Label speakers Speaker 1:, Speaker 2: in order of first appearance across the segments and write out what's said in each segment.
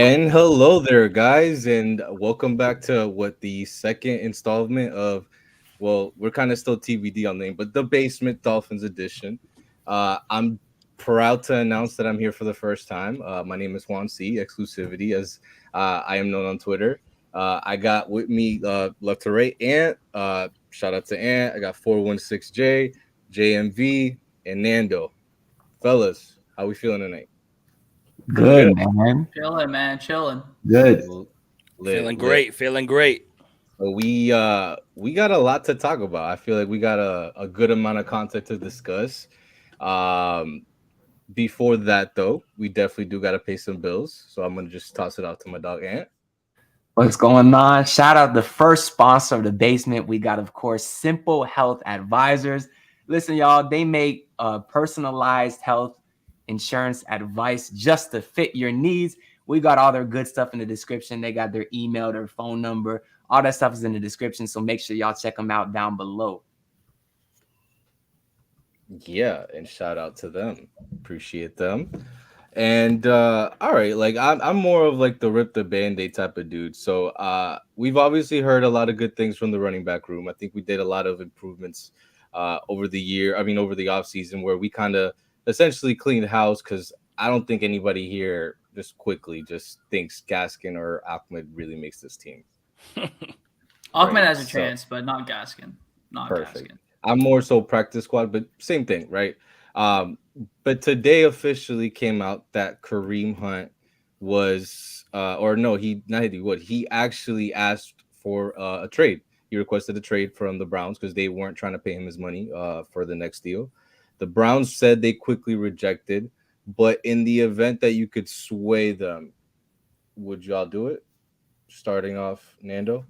Speaker 1: And hello there, guys, and welcome back to the second installment of, well, we're kind of still TBD on name, but the Basement Dolphins edition. I'm proud to announce that I'm here for the first time. My name is Juan C. Exclusivity, as I am known on Twitter. I got with me left to right Ant. Shout out to Ant. I got 416J, JMV, and Nando. Fellas, how we feeling tonight?
Speaker 2: Feeling good.
Speaker 3: Good, man.
Speaker 4: Chilling, man, chilling.
Speaker 3: Good.
Speaker 1: Lit,
Speaker 2: Feeling
Speaker 1: lit.
Speaker 2: great. Feeling great.
Speaker 1: So we got a lot to talk about. I feel like we got a good amount of content to discuss. Um, Before that though, we definitely do got to pay some bills. So I'm gonna just toss it out to my dog Ant.
Speaker 3: What's going on? Shout out the first sponsor of the basement. We got, of course, Simple Health Advisors. Listen, y'all, they make personalized health insurance advice just to fit your needs. We got all their good stuff in the description. They got their email, their phone number. All that stuff is in the description. So make sure y'all check them out down below.
Speaker 1: Yeah, and shout out to them. Appreciate them. And all right, like I'm more of like the rip the band-aid type of dude. So we've obviously heard a lot of good things from the running back room. I think we did a lot of improvements over the year. I mean, over the offseason, where we kind of essentially cleaned house because I don't think anybody here just thinks Gaskin or Ahmed really makes this team.
Speaker 4: Ahmed
Speaker 1: Right,
Speaker 4: has a
Speaker 1: so-
Speaker 4: chance, but not Gaskin. Not
Speaker 1: Perfect.
Speaker 4: Gaskin.
Speaker 1: I'm more so practice squad, but same thing, right? Um, but today officially came out that Kareem Hunt was, or no, he actually asked for a trade. He requested a trade from the Browns because they weren't trying to pay him his money for the next deal. The Browns said they quickly rejected, but in the event that you could sway them, would y'all do it? Starting off, Nando.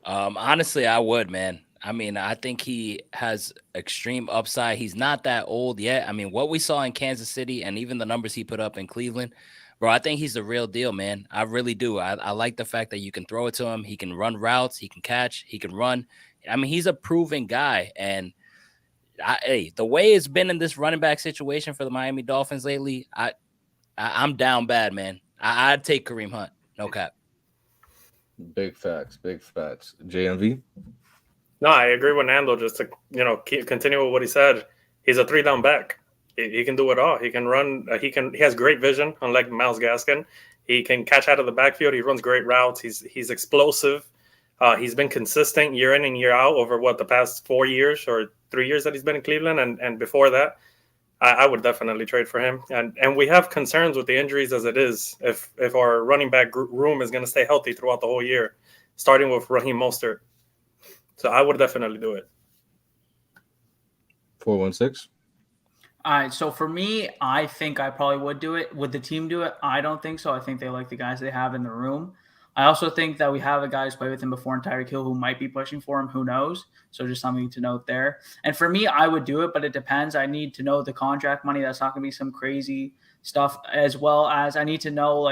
Speaker 2: Honestly, I would, man. I mean, I think he has extreme upside. He's not that old yet. I mean, what we saw in Kansas City and even the numbers he put up in Cleveland, bro, I think he's the real deal, man. I really do. I like the fact that you can throw it to him. He can run routes. He can catch. He can run. I mean, he's a proven guy. And hey, the way it's been in this running back situation for the Miami Dolphins lately, I'm down bad, man. I'd take Kareem Hunt. No cap.
Speaker 1: Big facts, big facts. JMV.
Speaker 5: No, I agree with Nando. Just to continue with what he said, he's a 3-down back. He can do it all. He can run. He has great vision, unlike Myles Gaskin. He can catch out of the backfield. He runs great routes. He's explosive. He's been consistent year in and year out over the past 4 years or 3 years that he's been in Cleveland, and before that, I would definitely trade for him. And we have concerns with the injuries as it is. If our running back room is going to stay healthy throughout the whole year, starting with Raheem Mostert. So I would definitely do it.
Speaker 1: 416.
Speaker 4: All right, so for me, I think I probably would do it. Would the team do it? I don't think so. I think they like the guys they have in the room. I also think that we have a guy who's played with him before in Tyreek Hill who might be pushing for him. Who knows? So just something to note there. And for me, I would do it, but it depends. I need to know the contract money. That's not going to be some crazy stuff, as well as I need to know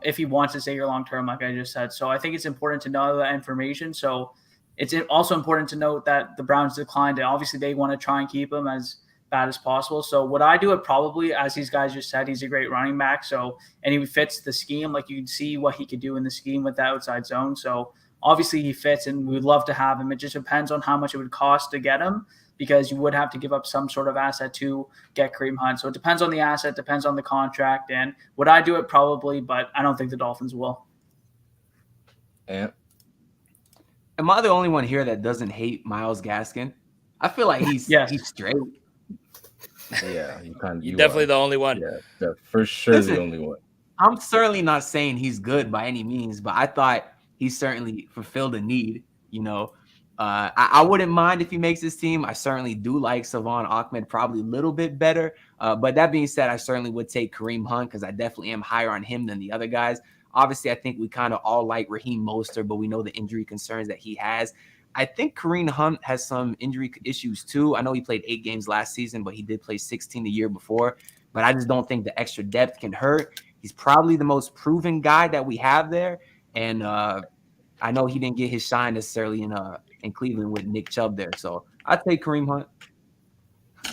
Speaker 4: if he wants to stay here long term, like I just said. So I think it's important to know that information. So it's also important to note that the Browns declined, and obviously they want to try and keep him as bad as possible. So would I do it? Probably, as these guys just said, he's a great running back. So, and he fits the scheme. Like, you can see what he could do in the scheme with the outside zone. So obviously he fits, and we'd love to have him. It just depends on how much it would cost to get him, because you would have to give up some sort of asset to get Kareem Hunt. So it depends on the asset, depends on the contract. And would I do it? Probably, but I don't think the Dolphins will.
Speaker 1: And
Speaker 3: Am I the only one here that doesn't hate Myles Gaskin? I feel like he's straight.
Speaker 1: yeah,
Speaker 2: You're definitely the only one.
Speaker 1: Yeah, for sure.
Speaker 3: Listen,
Speaker 1: the only one.
Speaker 3: I'm certainly not saying he's good by any means, but I thought he certainly fulfilled a need. I wouldn't mind if he makes this team. I certainly do like Xavien Ahmed probably a little bit better. But that being said, I certainly would take Kareem Hunt because I definitely am higher on him than the other guys. Obviously, I think we kind of all like Raheem Mostert, but we know the injury concerns that he has. I think Kareem Hunt has some injury issues too. I know he played 8 games last season, but he did play 16 the year before. But I just don't think the extra depth can hurt. He's probably the most proven guy that we have there. And I know he didn't get his shine necessarily in Cleveland with Nick Chubb there. So I'd take Kareem Hunt.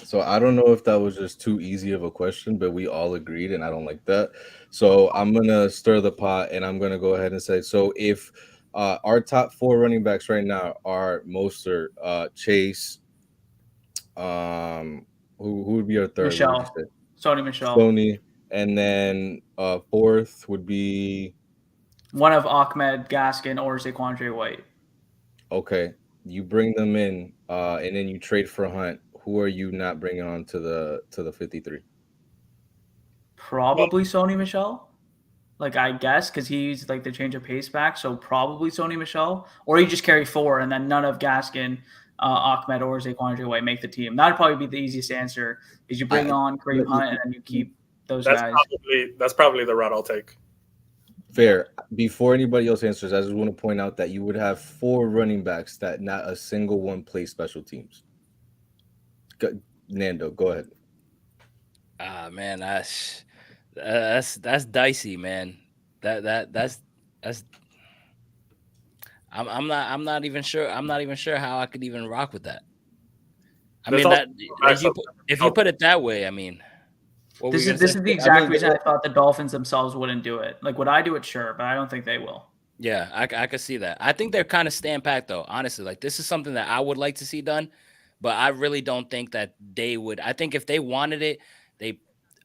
Speaker 1: So I don't know if that was just too easy of a question, but we all agreed, and I don't like that. So I'm gonna stir the pot, and I'm gonna go ahead and say, so if our top 4 running backs right now are Mostert, Chase, who would be our third? What would you
Speaker 4: Michelle,
Speaker 1: say?
Speaker 4: Sony Michelle.
Speaker 1: Sony, and then fourth would be
Speaker 4: One of Ahmed, Gaskin, or Zaquandre White.
Speaker 1: okay. You bring them in, and then you trade for Hunt. Who are you not bringing on to the 53?
Speaker 4: Probably Sony Michelle. Like, I guess, because he's like the change of pace back. So probably Sony Michelle. Or you just carry 4 and then none of Gaskin, Ahmed, or Zaquandre White make the team. That'd probably be the easiest answer is you bring on Kareem Hunt and then you keep those guys.
Speaker 5: That's probably the route I'll take.
Speaker 1: Fair. Before anybody else answers, I just want to point out that you would have 4 running backs that not a single one plays special teams. Nando, go ahead.
Speaker 2: Man, that's dicey, man. That's I'm not even sure. I'm not even sure how I could even rock with that. I mean, that if you put it that way, I mean,
Speaker 4: this is the exact reason I thought the Dolphins themselves wouldn't do it. Like, would I do it? Sure, but I don't think they will.
Speaker 2: Yeah, I could see that. I think they're kind of stand-packed, though, honestly. Like, this is something that I would like to see done, but I really don't think that they would. I think if they wanted it,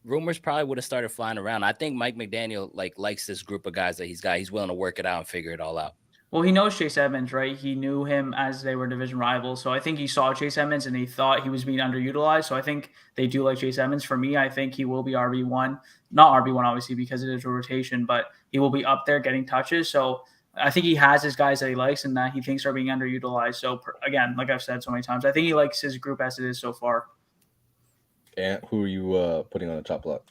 Speaker 2: rumors probably would have started flying around. I think Mike McDaniel likes this group of guys that he's got. He's willing to work it out and figure it all out.
Speaker 4: Well, he knows Chase Edmonds, right? He knew him as they were division rivals. So I think he saw Chase Edmonds and he thought he was being underutilized. So I think they do like Chase Edmonds. For me, I think he will be RB1. Not RB1, obviously, because it is a rotation, but he will be up there getting touches. So I think he has his guys that he likes and that he thinks are being underutilized. So again, like I've said so many times, I think he likes his group as it is so far.
Speaker 1: And who are you putting on the top block?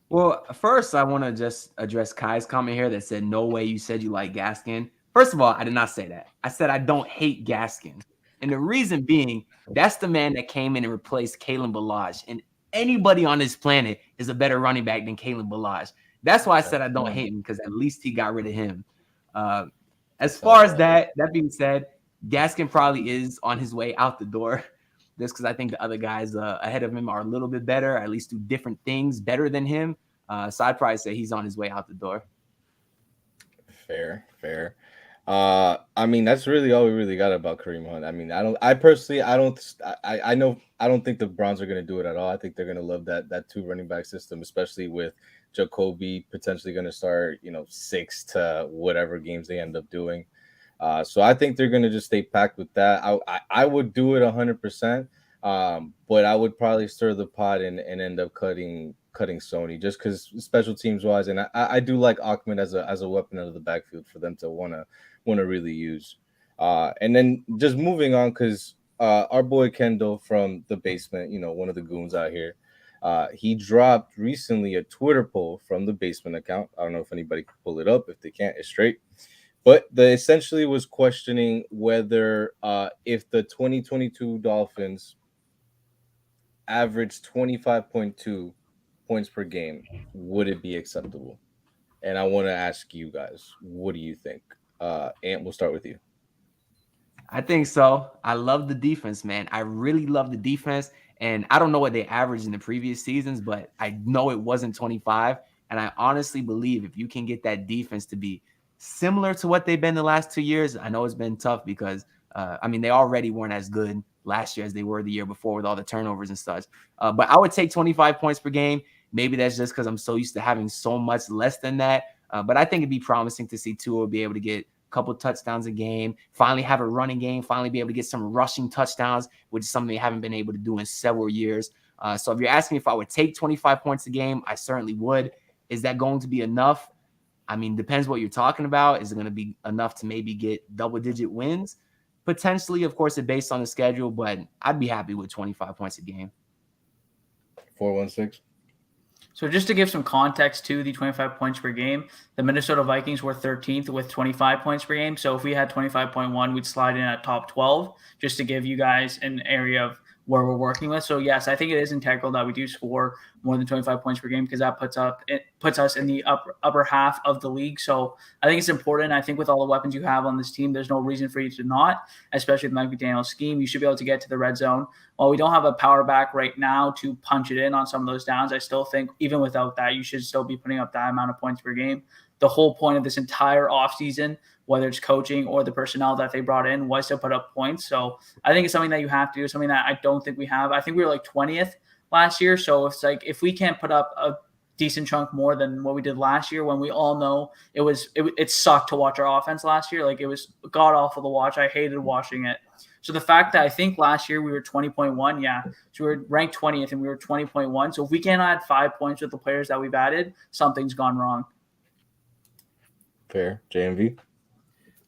Speaker 3: Well, first, I want to just address Kai's comment here that said, no way you said you like Gaskin. First of all, I did not say that. I said I don't hate Gaskin. And the reason being, that's the man that came in and replaced Kalen Ballage. And anybody on this planet is a better running back than Kalen Ballage. That's why I said I don't hate him, because at least he got rid of him. As far as that being said, Gaskin probably is on his way out the door. Just because I think the other guys ahead of him are a little bit better, or at least do different things better than him. So I'd probably say he's on his way out the door.
Speaker 1: Fair. I mean, that's really all we really got about Kareem Hunt. I mean, I personally don't think the Browns are going to do it at all. I think they're going to love that 2 running back system, especially with Jacoby potentially going to start, 6 to whatever games they end up doing. So I think they're going to just stay packed with that. I would do it 100%, but I would probably stir the pot and end up cutting Sony just because special teams wise, and I do like Ahmed as a weapon out of the backfield for them to want to really use. And then just moving on, because our boy Kendale from the basement, one of the goons out here, he dropped recently a Twitter poll from the basement account. I don't know if anybody can pull it up. If they can't, it's straight. But they essentially was questioning whether if the 2022 Dolphins averaged 25.2 points per game, would it be acceptable? And I want to ask you guys, what do you think? Ant, we'll start with you.
Speaker 3: I think so. I love the defense, man. I really love the defense. And I don't know what they averaged in the previous seasons, but I know it wasn't 25. And I honestly believe if you can get that defense to be similar to what they've been the last 2 years, I know it's been tough because, they already weren't as good last year as they were the year before with all the turnovers and such. But I would take 25 points per game. Maybe that's just because I'm so used to having so much less than that. But I think it'd be promising to see Tua be able to get a couple touchdowns a game, finally have a running game, finally be able to get some rushing touchdowns, which is something they haven't been able to do in several years. So if you're asking me if I would take 25 points a game, I certainly would. Is that going to be enough? I mean, depends what you're talking about. Is it going to be enough to maybe get double-digit wins? Potentially, of course, it's based on the schedule, but I'd be happy with 25 points a game.
Speaker 1: 416.
Speaker 4: So just to give some context to the 25 points per game, the Minnesota Vikings were 13th with 25 points per game. So if we had 25.1, we'd slide in at top 12, just to give you guys an area of where we're working with. So yes, I think it is integral that we do score more than 25 points per game because that puts us in the upper half of the league. So I think it's important. I think with all the weapons you have on this team, there's no reason for you to not, especially with Mike McDaniel's scheme. You should be able to get to the red zone. While we don't have a power back right now to punch it in on some of those downs, I still think even without that, you should still be putting up that amount of points per game. The whole point of this entire offseason, whether it's coaching or the personnel that they brought in, was to put up points. So I think it's something that you have to do, something that I don't think we have. I think we were like 20th last year. So it's like if we can't put up a decent chunk more than what we did last year, when we all know it sucked to watch our offense last year. Like it was god awful to watch. I hated watching it. So the fact that I think last year we were 20.1, yeah. So we were ranked 20th and we were 20.1. So if we can't add 5 points with the players that we've added, something's gone wrong.
Speaker 1: Fair. JMV?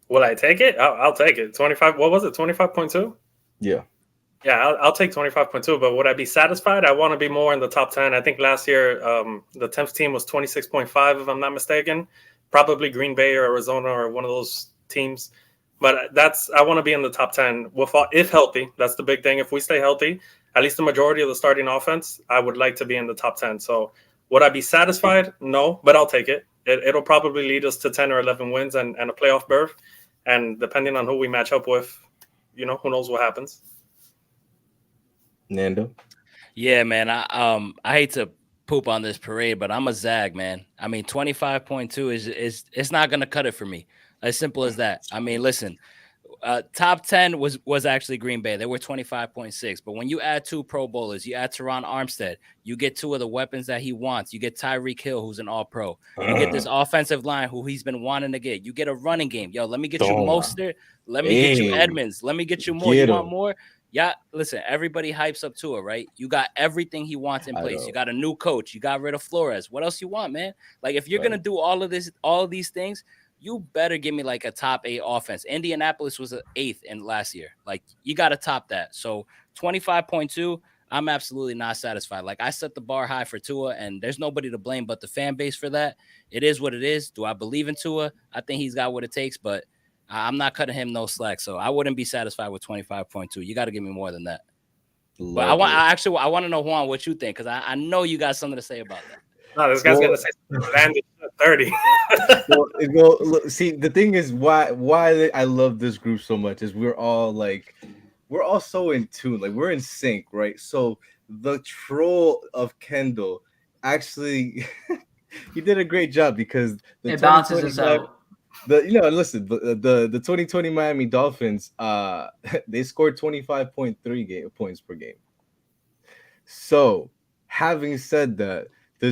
Speaker 5: Will I take it? I'll take it. 25. What was it? 25.2?
Speaker 1: Yeah.
Speaker 5: Yeah, I'll take 25.2. But would I be satisfied? I want to be more in the top 10. I think last year the 10th team was 26.5, if I'm not mistaken. Probably Green Bay or Arizona or one of those teams. But I want to be in the top 10 if healthy. That's the big thing. If we stay healthy, at least the majority of the starting offense, I would like to be in the top 10. So would I be satisfied? No, but I'll take it. It'll probably lead us to 10 or 11 wins and a playoff berth. And depending on who we match up with, who knows what happens.
Speaker 1: Nando?
Speaker 2: Yeah, man. I hate to poop on this parade, but I'm a zag, man. I mean, 25.2 is it's not gonna cut it for me. As simple as that. I mean, listen, top 10 was actually Green Bay. They were 25.6. But when you add 2 Pro Bowlers, you add Teron Armstead, you get 2 of the weapons that he wants. You get Tyreek Hill, who's an all-pro. You get this offensive line who he's been wanting to get. You get a running game. Yo, let me get you Mostert. Let me get you Edmonds. Let me get you more. You want more? Yeah, listen, everybody hypes up Tua, right? You got everything he wants in place. You got a new coach. You got rid of Flores. What else you want, man? Like, if you're going to do all of these things, you better give me like a top 8 offense. Indianapolis was an 8th in last year. Like, you got to top that. So 25.2, I'm absolutely not satisfied. Like, I set the bar high for Tua, and there's nobody to blame but the fan base for that. It is what it is. Do I believe in Tua? I think he's got what it takes, but I'm not cutting him no slack. So I wouldn't be satisfied with 25.2. You got to give me more than that. But I want to know, Juan, what you think, because I know you got something to say about that.
Speaker 5: No, this guy's gonna say landed 30.
Speaker 1: Look, see, the thing is why I love this group so much is we're all so in tune, like we're in sync, right? So the troll of Kendale actually he did a great job because
Speaker 4: it balances us out.
Speaker 1: Listen, the 2020 Miami Dolphins, they scored 25.3 points per game. So having said that, yeah,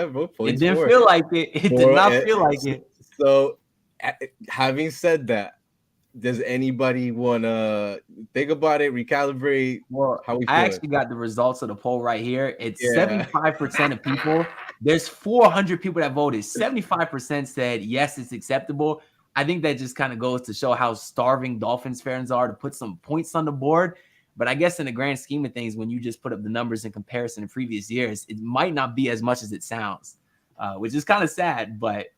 Speaker 1: bro?
Speaker 3: It didn't feel like it. It did not feel like it.
Speaker 1: So, having said that, does anybody want to think about it, recalibrate?
Speaker 3: Well, how we I actually got the results of the poll right here. It's 75% of people. There's 400 people that voted. 75% said yes, it's acceptable. I think that just kind of goes to show how starving Dolphins fans are to put some points on the board. But I guess in the grand scheme of things, when you just put up the numbers in comparison to previous years, it might not be as much as it sounds, which is kind of sad. But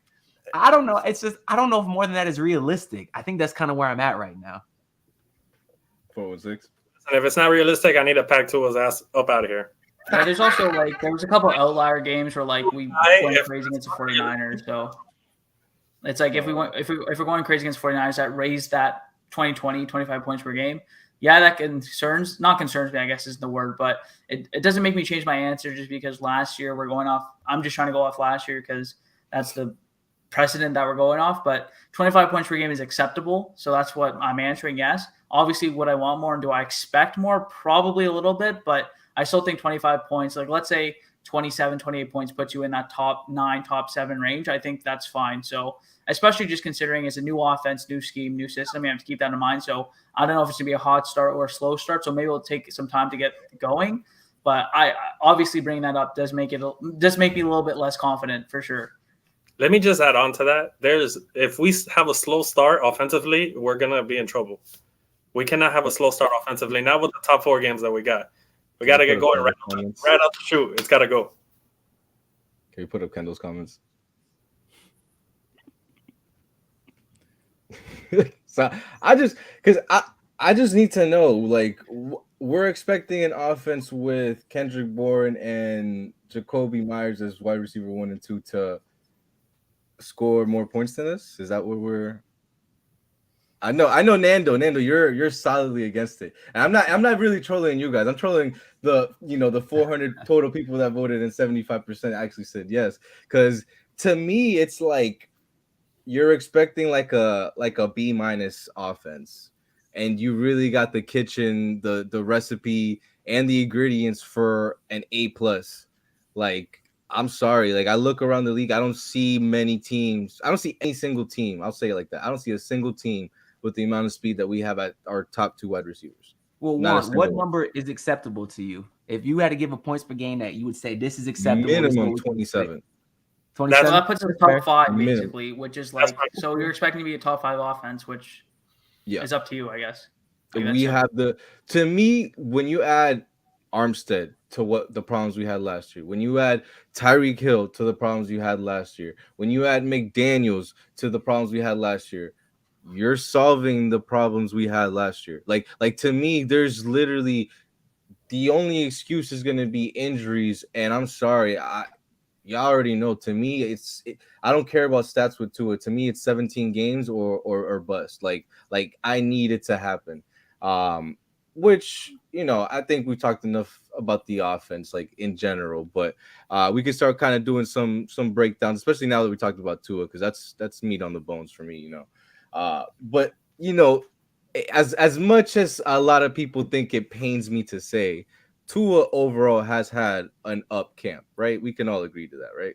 Speaker 3: I don't know. It's just I don't know if more than that is realistic. I think that's kind of where I'm at right now.
Speaker 1: 416.
Speaker 5: And if it's not realistic, I need to pack Tua's ass up out of here.
Speaker 4: Yeah, there's also there was a couple outlier games where we went crazy against the 49ers. So it's like if we're going crazy against 49ers, that raised that 25 points per game. Yeah, that not concerns me, I guess is the word, but it doesn't make me change my answer just because last year we're going off. I'm just trying to go off last year because that's the precedent that we're going off. But 25 points per game is acceptable. So that's what I'm answering. Yes. Obviously, would I want more and do I expect more? Probably a little bit, but I still think 25 points, like let's say 27, 28 points puts you in that top 9, top 7 range. I think that's fine. So especially just considering it's a new offense, new scheme, new system, you have to keep that in mind. So I don't know if it's going to be a hot start or a slow start. So maybe it'll take some time to get going. But I obviously bringing that up does make me a little bit less confident for sure.
Speaker 5: Let me just add on to that. If we have a slow start offensively, we're going to be in trouble. We cannot have a slow start offensively, not with the top 4 games that we got. We got to get going right out the chute. It's got to go.
Speaker 1: Can you put up Kendall's comments? So I just because I just need to know, like, we're expecting an offense with Kendrick Bourne and Jacoby Myers as wide receiver 1 and 2 to score more points than us. Is that what we're? I know, Nando, you're solidly against it, and I'm not really trolling you guys. I'm trolling the 400 total people that voted, and 75% actually said yes. Because to me, it's like you're expecting like a B minus offense, and you really got the kitchen, the recipe, and the ingredients for an A plus. Like, I'm sorry, like I look around the league, I don't see many teams. I don't see any single team. I'll say it like that. I don't see a single team with the amount of speed that we have at our top 2 wide receivers.
Speaker 3: Well,
Speaker 1: Not a
Speaker 3: Juan, what
Speaker 1: single one.
Speaker 3: number is acceptable to you? If you had to give a points per game that you would say this is acceptable, this is
Speaker 1: Minimum
Speaker 3: what we can expect.
Speaker 1: 27.
Speaker 3: 27.
Speaker 4: So that puts us
Speaker 3: Fair.
Speaker 4: top 5
Speaker 1: Minimum.
Speaker 4: basically, which is
Speaker 5: That's
Speaker 4: like
Speaker 5: my-
Speaker 4: so you're expecting to be a top 5 offense, which
Speaker 1: Yeah.
Speaker 4: is up to you, I guess. Like,
Speaker 1: We
Speaker 4: that's
Speaker 1: have to me, when you add Armstead to what the problems we had last year, when you add Tyreek Hill to the problems you had last year, when you add McDaniels to the problems we had last year, you're solving the problems we had last year. Like to me, there's literally the only excuse is going to be injuries, and I'm sorry, y'all already know. To me, I don't care about stats with Tua. To me, it's 17 games or bust. Like I need it to happen. Which I think we talked enough about the offense, like in general. But we can start kind of doing some breakdowns, especially now that we talked about Tua, because that's meat on the bones for me. But as much as a lot of people think it pains me to say, Tua overall has had an up camp, right? We can all agree to that, right?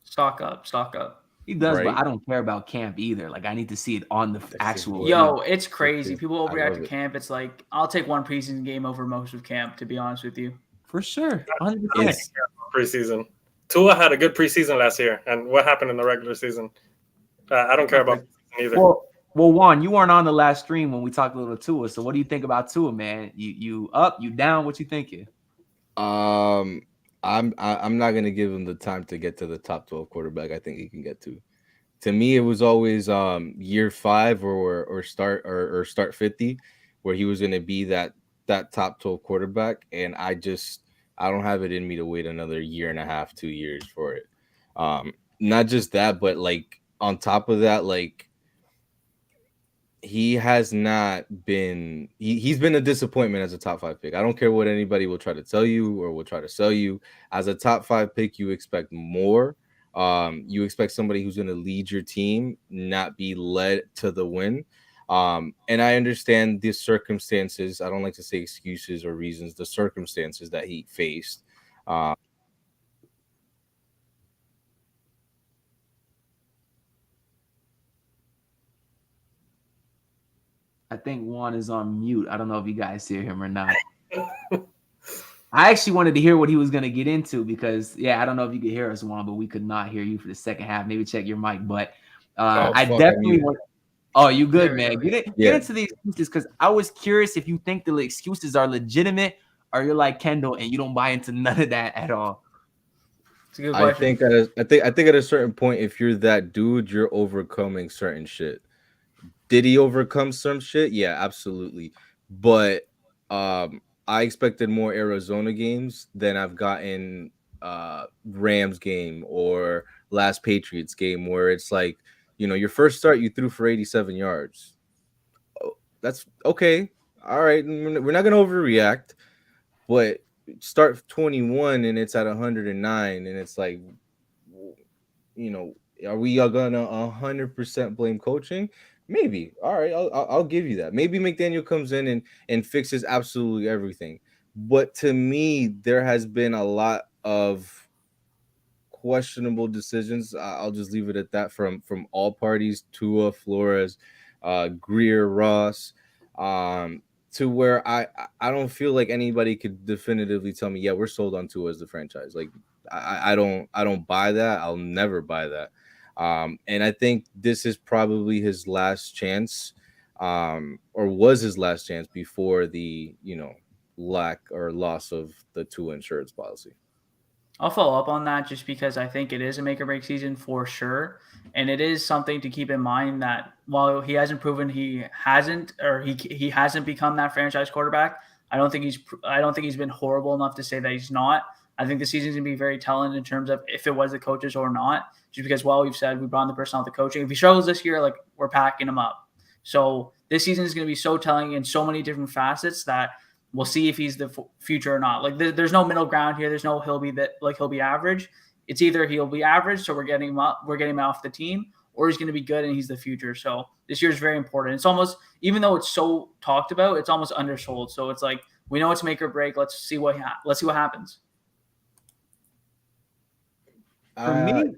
Speaker 4: stock up, stock up.
Speaker 3: He does,
Speaker 1: Right.
Speaker 3: but I don't care about camp either. Like I need to see it on the actual.
Speaker 4: Yo, it's crazy.
Speaker 1: is-
Speaker 4: People
Speaker 1: I
Speaker 4: overreact
Speaker 1: love
Speaker 4: to
Speaker 1: it.
Speaker 4: camp. It's like I'll take one preseason game over most of camp, to be honest with you.
Speaker 3: For sure, 100%.
Speaker 1: It's-
Speaker 5: preseason. Tua had a good preseason last year, and what happened in the regular season? I don't care about preseason either.
Speaker 3: Well, Juan, you weren't on the last stream when we talked a little Tua. So what do you think about Tua, man? You up, you down? What you thinking?
Speaker 1: I'm not gonna give him the time to get to the top 12 quarterback I think he can get to. To me, it was always year 5 or start 50, where he was gonna be that top 12 quarterback, and I don't have it in me to wait another year and a half, 2 years for it. Not just that, but like on top of that, like he has not been he's been a disappointment as a top 5 pick. I don't care what anybody will try to tell you or will try to sell you. As a top 5 pick, you expect more. You expect somebody who's going to lead your team, not be led to the win. And I understand the circumstances. I don't like to say excuses or reasons, the circumstances that he faced.
Speaker 3: I think Juan is on mute. I don't know if you guys hear him or not. I actually wanted to hear what he was going to get into because, I don't know if you could hear us, Juan, but we could not hear you for the second half. Maybe check your mic. But I definitely want. Oh, you good, man? Get into the excuses because I was curious if you think the excuses are legitimate or you're like Kendall and you don't buy into none of that at all.
Speaker 4: It's a good
Speaker 1: I
Speaker 4: question.
Speaker 1: think at a certain point, if you're that dude, you're overcoming certain shit. Did he overcome some shit? Yeah, absolutely. But I expected more Arizona games than I've gotten Rams game or last Patriots game, where it's like, your first start you threw for 87 yards. Oh, that's okay. All right, we're not gonna overreact, but start 21 and it's at 109, and it's like, are we all gonna 100% blame coaching? Maybe. All right, I'll give you that. Maybe McDaniel comes in and fixes absolutely everything. But to me, there has been a lot of questionable decisions. I'll just leave it at that from all parties: Tua, Flores, Greer, Ross, to where I don't feel like anybody could definitively tell me, yeah, we're sold on Tua as the franchise. Like I don't buy that. I'll never buy that. And I think this is probably his last chance, or was his last chance before the lack or loss of the Tua insurance policy.
Speaker 4: I'll follow up on that just because I think it is a make or break season for sure. And it is something to keep in mind that while he hasn't proven he hasn't become that franchise quarterback, I don't think he's been horrible enough to say that he's not. I think the season's gonna be very telling in terms of if it was the coaches or not. Just because while we've said we brought in the personnel, the coaching. If he struggles this year, like we're packing him up. So this season is gonna be so telling in so many different facets that we'll see if he's the future or not. Like there's no middle ground here. There's no he'll be average. It's either he'll be average, so we're getting him off the team, or he's going to be good and he's the future. So this year is very important. It's almost, even though it's so talked about, it's almost undersold. So it's like we know it's make or break. Let's see what happens.
Speaker 3: For me,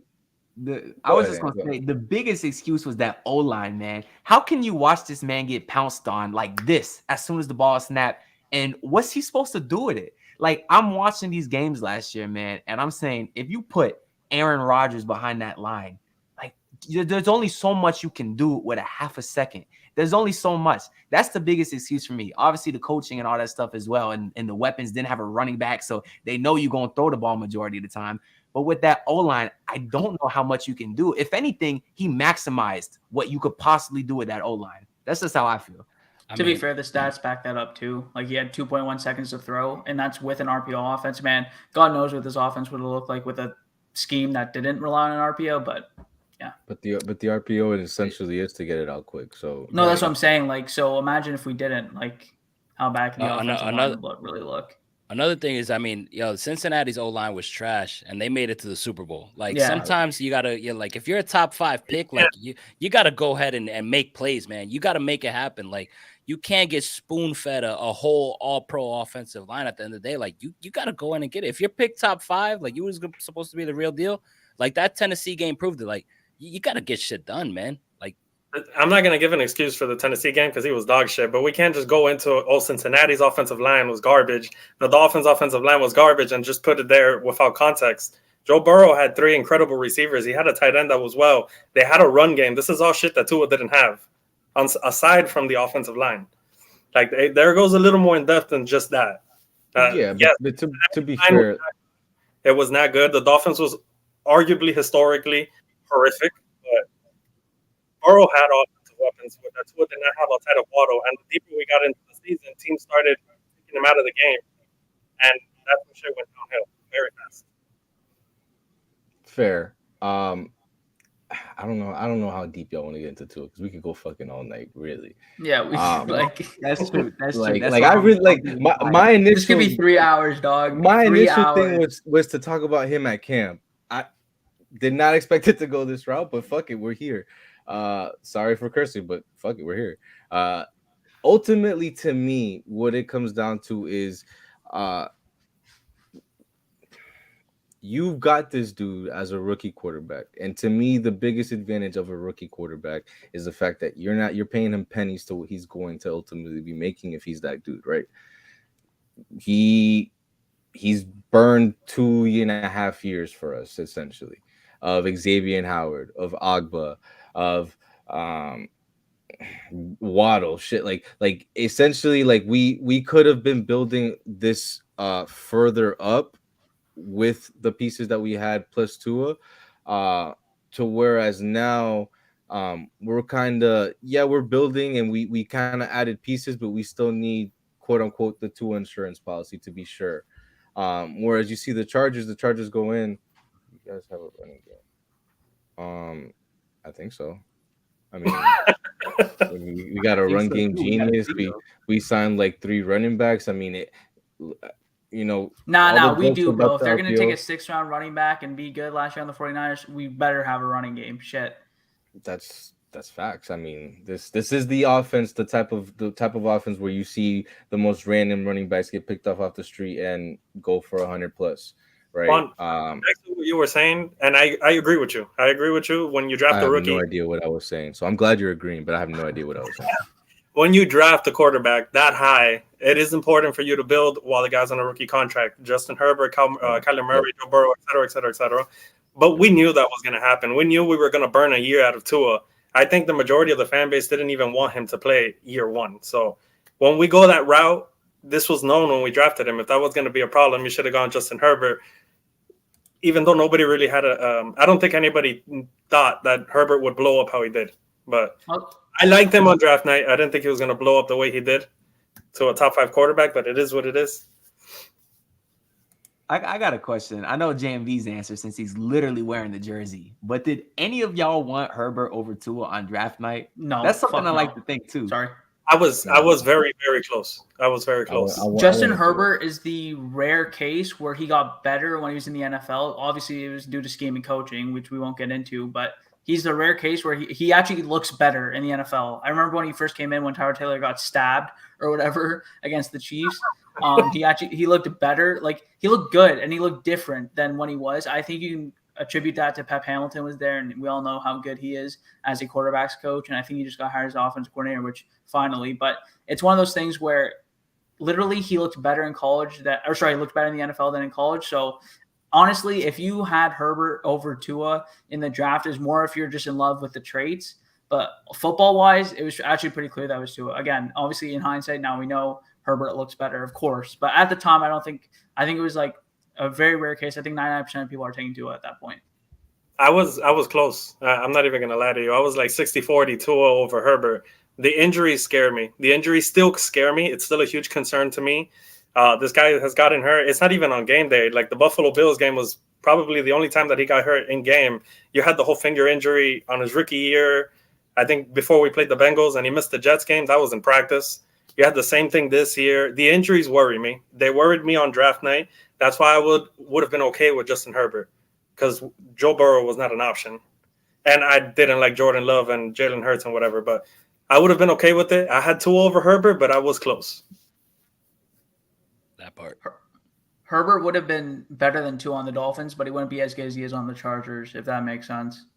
Speaker 3: I was just going to say the biggest excuse was that O-line, man. How can you watch this man get pounced on like this as soon as the ball is snapped? And what's he supposed to do with it? Like, I'm watching these games last year, man, and I'm saying if you put Aaron Rodgers behind that line, like, there's only so much you can do with a half a second. There's only so much. That's the biggest excuse for me. Obviously, the coaching and all that stuff as well, and the weapons didn't have a running back, so they know you're going to throw the ball majority of the time. But with that O-line, I don't know how much you can do. If anything, he maximized what you could possibly do with that O-line. That's just how I feel.
Speaker 4: To be fair, the stats back that up too. Like he had 2.1 seconds to throw, and that's with an RPO offense. Man, God knows what this offense would have looked like with a scheme that didn't rely on an RPO. But yeah.
Speaker 1: But the RPO essentially is to get it out quick. So
Speaker 4: no, that's what I'm saying. Like, so imagine if we didn't. Like, how bad can the offensive line really look?
Speaker 2: Another thing is, I mean, Cincinnati's O-line was trash, and they made it to the Super Bowl. Like, sometimes you gotta, like, if you're a top 5 pick, like, you gotta go ahead and make plays, man. You gotta make it happen. Like, you can't get spoon-fed a whole all-pro offensive line at the end of the day. Like, you gotta go in and get it. If you're picked top 5, like, you was supposed to be the real deal, like, that Tennessee game proved it. Like, you gotta get shit done, man. Like,
Speaker 5: I'm not going to give an excuse for the Tennessee game because he was dog shit, but we can't just go into, Cincinnati's offensive line was garbage. The Dolphins' offensive line was garbage and just put it there without context. Joe Burrow had 3 incredible receivers. He had a tight end that was well. They had a run game. This is all shit that Tua didn't have, aside from the offensive line. Like, there goes a little more in depth than just that.
Speaker 1: But to be fair,
Speaker 5: it was not good. The Dolphins was arguably historically horrific. Burrow had offensive weapons, but Tua did not have outside of Waddle. And the deeper we got into the season, teams started taking him out of the game. And that's when shit went downhill very fast.
Speaker 1: Fair. I don't know how deep y'all want to get into Tua because we could go fucking all night, really.
Speaker 4: Yeah, we
Speaker 3: that's true. That's
Speaker 1: like,
Speaker 3: true.
Speaker 1: Like I really like my initial.
Speaker 4: This could be 3 hours, dog.
Speaker 1: My initial thing was to talk about him at camp. I did not expect it to go this route, but fuck it, we're here. Sorry for cursing, but fuck it, we're here. Ultimately, to me, what it comes down to is you've got this dude as a rookie quarterback. And to me, the biggest advantage of a rookie quarterback is the fact that you're paying him pennies to what he's going to ultimately be making if he's that dude, right? He's burned 2.5 years for us, essentially, of Xavien Howard, of Agba, of Waddle, shit like essentially like we could have been building this further up with the pieces that we had plus Tua, to whereas now we're kind of we're building and we kind of added pieces, but we still need quote unquote the Tua insurance policy to be sure. Whereas you see the Chargers go in. You guys have a running game. I think so. I mean, we got a run game genius. We signed like 3 running backs. I mean, it.
Speaker 4: Nah, we do, bro. If they're going to take a 6th-round running back and be good last year on the 49ers, we better have a running game. Shit.
Speaker 1: That's facts. I mean, this is the offense, the type of offense where you see the most random running backs get picked off the street and go for 100+. Right.
Speaker 5: Exactly what you were saying, and I agree with you. I agree with you. When you draft a rookie,
Speaker 1: I have no idea what I was saying. So I'm glad you're agreeing, but I have no idea what I was saying.
Speaker 5: When you draft a quarterback that high, it is important for you to build while the guy's on a rookie contract. Justin Herbert, Kyler Murray, Joe Burrow, et cetera. But we knew that was going to happen. We knew we were going to burn a year out of Tua. I think the majority of the fan base didn't even want him to play year 1. So when we go that route, this was known when we drafted him. If that was going to be a problem, you should have gone Justin Herbert. even though nobody really had I don't think anybody thought that Herbert would blow up how he did. But I liked him on draft night. I didn't think he was going to blow up the way he did to a top 5 quarterback, but it is what it is.
Speaker 3: I got a question. I know JMV's answer since he's literally wearing the jersey. But did any of y'all want Herbert over Tua on draft night?
Speaker 4: No,
Speaker 3: that's something I like to think too.
Speaker 4: Sorry,
Speaker 5: I was very, very close. I was very close.
Speaker 4: Justin Herbert is the rare case where he got better when he was in the NFL. Obviously, it was due to scheme and coaching, which we won't get into. But he's the rare case where he actually looks better in the NFL. I remember when he first came in when Tyrod Taylor got stabbed or whatever against the Chiefs. He looked better. Like, he looked good and he looked different than when he was. I think you can attribute that to Pep Hamilton was there, and we all know how good he is as a quarterbacks coach. And I think he just got hired as offensive coordinator, which finally. But it's one of those things where literally he looked better in college he looked better in the NFL than in college. So honestly, if you had Herbert over Tua in the draft, is more if you're just in love with the traits. But football-wise, it was actually pretty clear that was Tua. Again, obviously in hindsight, now we know Herbert looks better, of course. But at the time, I think it was like a very rare case. I think 99% of people are taking Tua at that point.
Speaker 5: I was close. I'm not even going to lie to you. I was like 60-40 Tua over Herbert. The injuries scare me. The injuries still scare me. It's still a huge concern to me. This guy has gotten hurt. It's not even on game day. Like, the Buffalo Bills game was probably the only time that he got hurt in game. You had the whole finger injury on his rookie year. I think before we played the Bengals and he missed the Jets game, that was in practice. You had the same thing this year. The injuries worry me. They worried me on draft night. That's why I would have been okay with Justin Herbert, because Joe Burrow was not an option. And I didn't like Jordan Love and Jalen Hurts and whatever, but I would have been okay with it. I had Tua over Herbert, but I was close.
Speaker 2: That part.
Speaker 4: Herbert would have been better than Tua on the Dolphins, but he wouldn't be as good as he is on the Chargers, if that makes sense.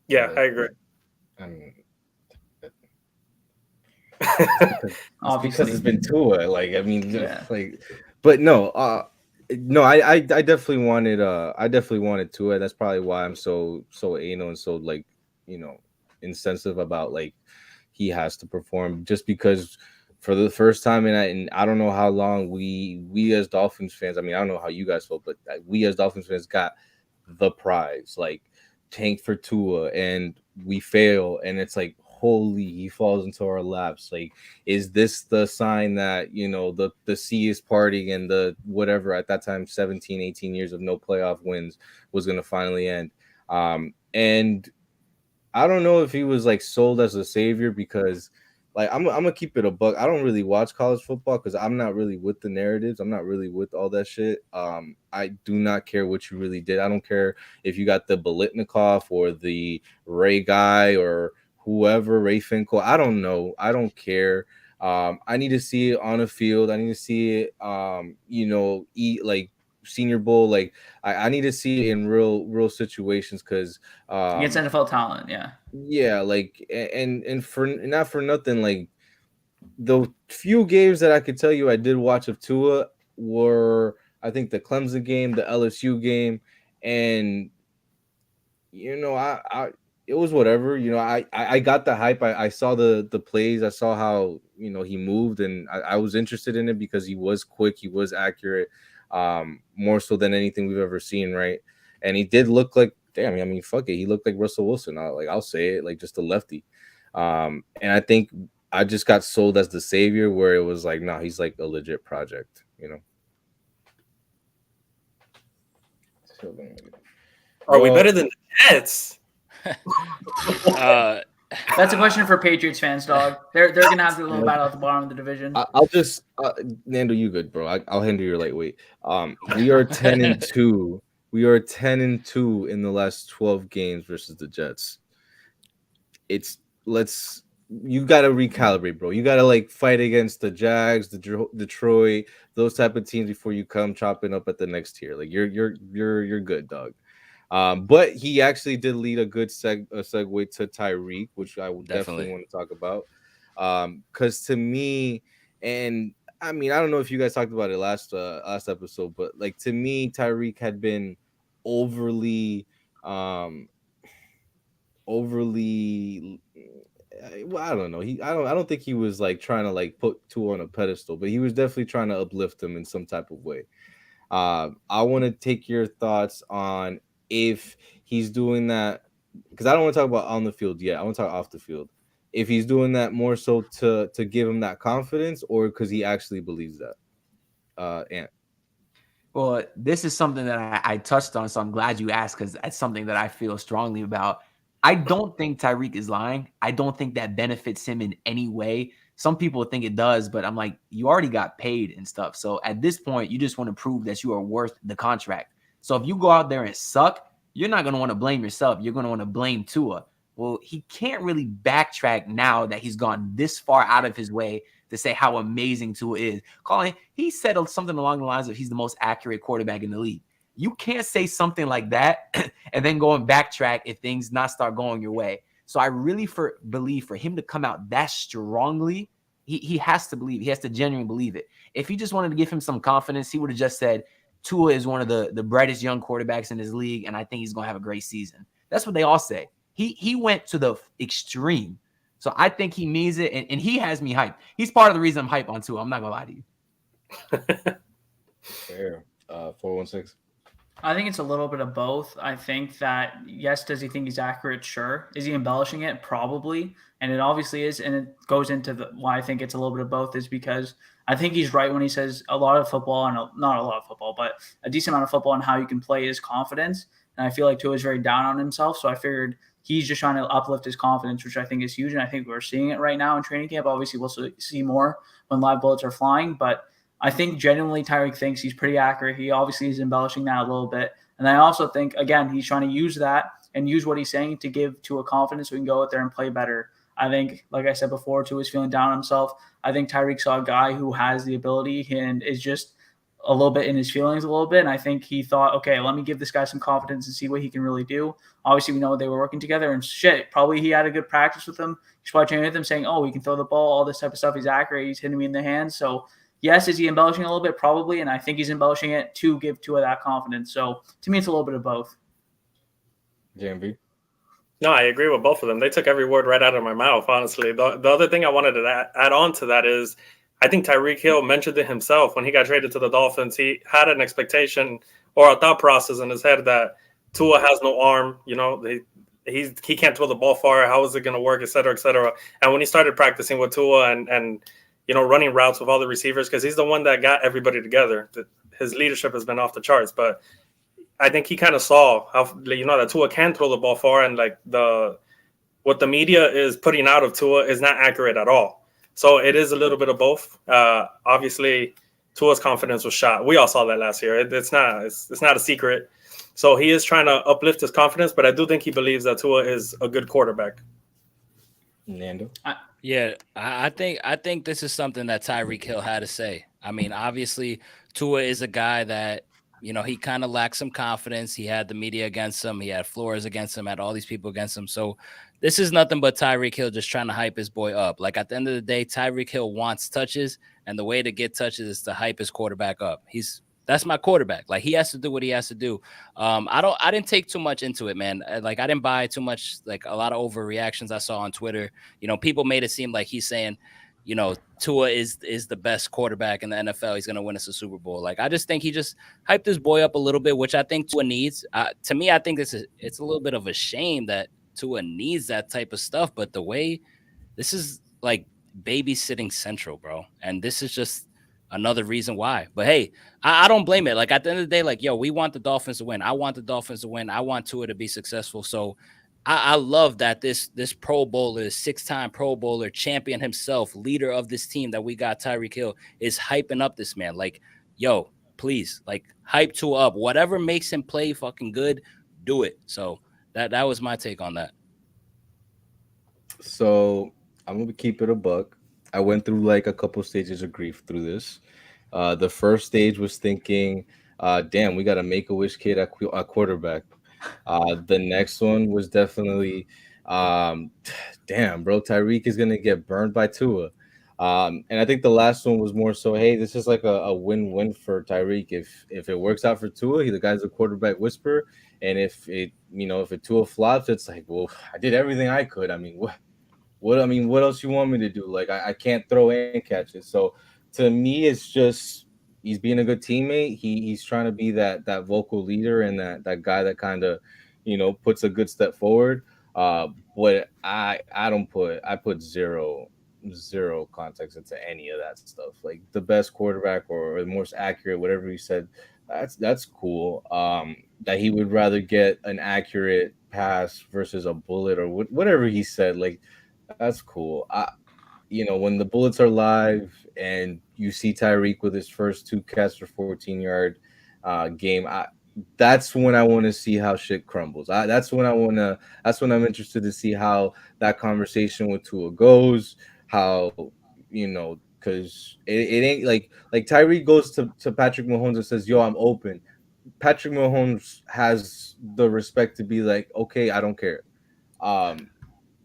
Speaker 5: Yeah, I agree.
Speaker 1: I mean,
Speaker 4: Obviously,
Speaker 1: because it's been Tua. Like, I mean,
Speaker 4: Yeah.
Speaker 1: like, but no, I definitely wanted Tua. That's probably why I'm so anal and so, like, insensitive about, like, he has to perform, just because for the first time and I don't know how long we as Dolphins fans, I mean, I don't know how you guys felt, but we as Dolphins fans got the prize, like, tank for Tua, and we fail, and it's like, holy, he falls into our laps. Like, is this the sign that, the sea is parting and the whatever at that time 17, 18 years of no playoff wins was going to finally end? And I don't know if he was, like, sold as a savior, because, like, I'm gonna keep it a buck. I don't really watch college football because I'm not really with the narratives. I'm not really with all that shit. I do not care what you really did. I don't care if you got the Bolitnikov or the Ray guy or whoever, Ray Finkel. I don't know. I don't care. I need to see it on a field. I need to see it, like Senior Bowl. Like, I need to see it in real situations, because
Speaker 4: against NFL talent,
Speaker 1: yeah, like, and for not for nothing, like, the few games that I could tell you I did watch of Tua were, I think, the Clemson game, the LSU game, and I it was whatever. I got the hype. I saw the plays. I saw how he moved, and I was interested in it because he was quick, he was accurate, more so than anything we've ever seen, right? And he did look like, damn, I mean, fuck it, he looked like Russell Wilson. I'll say it, like, just a lefty. And I think I just got sold as the savior, where it was like, no, he's like a legit project,
Speaker 5: Are we better than the Jets?
Speaker 4: That's a question for Patriots fans, dog. They're gonna have their little battle at the bottom of the division.
Speaker 1: I'll just Nando, you good, bro? I'll handle your lightweight. We are 10-2. We are 10-2 in the last 12 games versus the Jets. You got to recalibrate, bro. You got to, like, fight against the Jags, the Detroit, those type of teams before you come chopping up at the next tier. Like, you're good, dog. But he actually did lead a good segue to Tyreek, which I would definitely want to talk about. Because to me, and I mean, I don't know if you guys talked about it last episode, but, like, to me, Tyreek had been overly well, I don't know. I don't think he was, like, trying to, like, put Tua on a pedestal, but he was definitely trying to uplift him in some type of way. I want to take your thoughts on if he's doing that, because I don't want to talk about on the field yet. I want to talk off the field. If he's doing that more so to give him that confidence, or because he actually believes that. And
Speaker 3: Well, this is something that I touched on, so I'm glad you asked because that's something that I feel strongly about. I don't think Tyreek is lying. I don't think that benefits him in any way. Some people think it does, but I'm like, you already got paid and stuff. So at this point, you just want to prove that you are worth the contract. So if you go out there and suck, you're not going to want to blame yourself. You're going to want to blame Tua. Well, he can't really backtrack now that he's gone this far out of his way to say how amazing Tua is. He said something along the lines of he's the most accurate quarterback in the league. You can't say something like that and then go and backtrack if things not start going your way. So I really believe for him to come out that strongly, he has to believe. He has to genuinely believe it. If he just wanted to give him some confidence, he would have just said, Tua is one of the brightest young quarterbacks in his league, and I think he's going to have a great season. That's what they all say. He went to the extreme. So I think he means it, and he has me hyped. He's part of the reason I'm hyped on Tua. I'm not going to lie to you.
Speaker 1: fair. 416.
Speaker 4: I think it's a little bit of both. I think that, yes, does he think he's accurate? Sure. Is he embellishing it? Probably. And it obviously is. And it goes into why I think it's a little bit of both is because I think he's right when he says a lot of football, and not a lot of football, but a decent amount of football and how you can play is confidence. And I feel like Tua is very down on himself. So I figured he's just trying to uplift his confidence, which I think is huge. And I think we're seeing it right now in training camp. Obviously, we'll see more when live bullets are flying. But I think genuinely Tyreek thinks he's pretty accurate. He obviously is embellishing that a little bit. And I also think, again, he's trying to use that and use what he's saying to give Tua confidence so he can go out there and play better. I think, like I said before, Tua is feeling down on himself. I think Tyreek saw a guy who has the ability and is just a little bit in his feelings a little bit. And I think he thought, okay, let me give this guy some confidence and see what he can really do. Obviously, we know they were working together and shit. Probably he had a good practice with him. He's probably training with him saying, oh, he can throw the ball, all this type of stuff. He's accurate. He's hitting me in the hands. So, yes, is he embellishing a little bit? Probably. And I think he's embellishing it to give Tua that confidence. So, to me, it's a little bit of both.
Speaker 1: JMV?
Speaker 5: No, I agree with both of them. They took every word right out of my mouth, honestly. The other thing I wanted to add on to that is I think Tyreek Hill mentioned it himself when he got traded to the Dolphins. He had an expectation or a thought process in his head that Tua has no arm. You know, he can't throw the ball far. How is it going to work, et cetera, et cetera. And when he started practicing with Tua and you know, running routes with all the receivers, because he's the one that got everybody together. His leadership has been off the charts, but I think he kind of saw how, you know, that Tua can throw the ball far, and like what the media is putting out of Tua is not accurate at all. So it is a little bit of both. Obviously, Tua's confidence was shot. We all saw that last year. It's not a secret. So he is trying to uplift his confidence, but I do think he believes that Tua is a good quarterback.
Speaker 1: Nando?
Speaker 2: I think this is something that Tyreek Hill had to say. I mean, obviously, Tua is a guy that, you know, he kind of lacked some confidence. He had the media against him. He had Flores against him, had all these people against him. So this is nothing but Tyreek Hill just trying to hype his boy up. Like, at the end of the day, Tyreek Hill wants touches, and the way to get touches is to hype his quarterback up. That's my quarterback. Like, he has to do what he has to do. I didn't take too much into it, man. Like, I didn't buy too much, like a lot of overreactions I saw on Twitter. You know, people made it seem like he's saying, you know, Tua is the best quarterback in the NFL. He's going to win us a Super Bowl. Like, I just think he just hyped his boy up a little bit, which I think Tua needs. To me, I think it's a little bit of a shame that Tua needs that type of stuff. But the way this is like babysitting central, bro. And this is just another reason why. But hey, I don't blame it. Like, at the end of the day, like, yo, we want the Dolphins to win. I want the Dolphins to win. I want Tua to be successful. So I love that this Pro Bowler, 6-time Pro Bowler, champion himself, leader of this team that we got, Tyreek Hill, is hyping up this man. Like, yo, please, like, hype Tua up. Whatever makes him play fucking good, do it. So that was my take on that.
Speaker 1: So I'm gonna keep it a buck. I went through like a couple stages of grief through this. The first stage was thinking, damn, we got a Make-A-Wish kid at quarterback. The next one was definitely, damn, bro, Tyreek is gonna get burned by Tua. And I think the last one was more so, hey, this is like a win-win for Tyreek. If it works out for Tua, the guy's a quarterback whisperer. And if it Tua flops, it's like, well, I did everything I could. I mean, what else you want me to do? Like, I can't throw and catch it. So to me, it's just, he's being a good teammate. He's trying to be that vocal leader and that guy that kind of, puts a good step forward. But I put zero context into any of that stuff. Like the best quarterback or the most accurate, whatever he said, that's cool. That he would rather get an accurate pass versus a bullet or whatever he said. Like that's cool. When the bullets are live and you see Tyreek with his first 2 catches for 14-yard game, that's when I want to see how shit crumbles. That's when I'm interested to see how that conversation with Tua goes. How because it ain't like Tyreek goes to Patrick Mahomes and says, "Yo, I'm open." Patrick Mahomes has the respect to be like, "Okay, I don't care."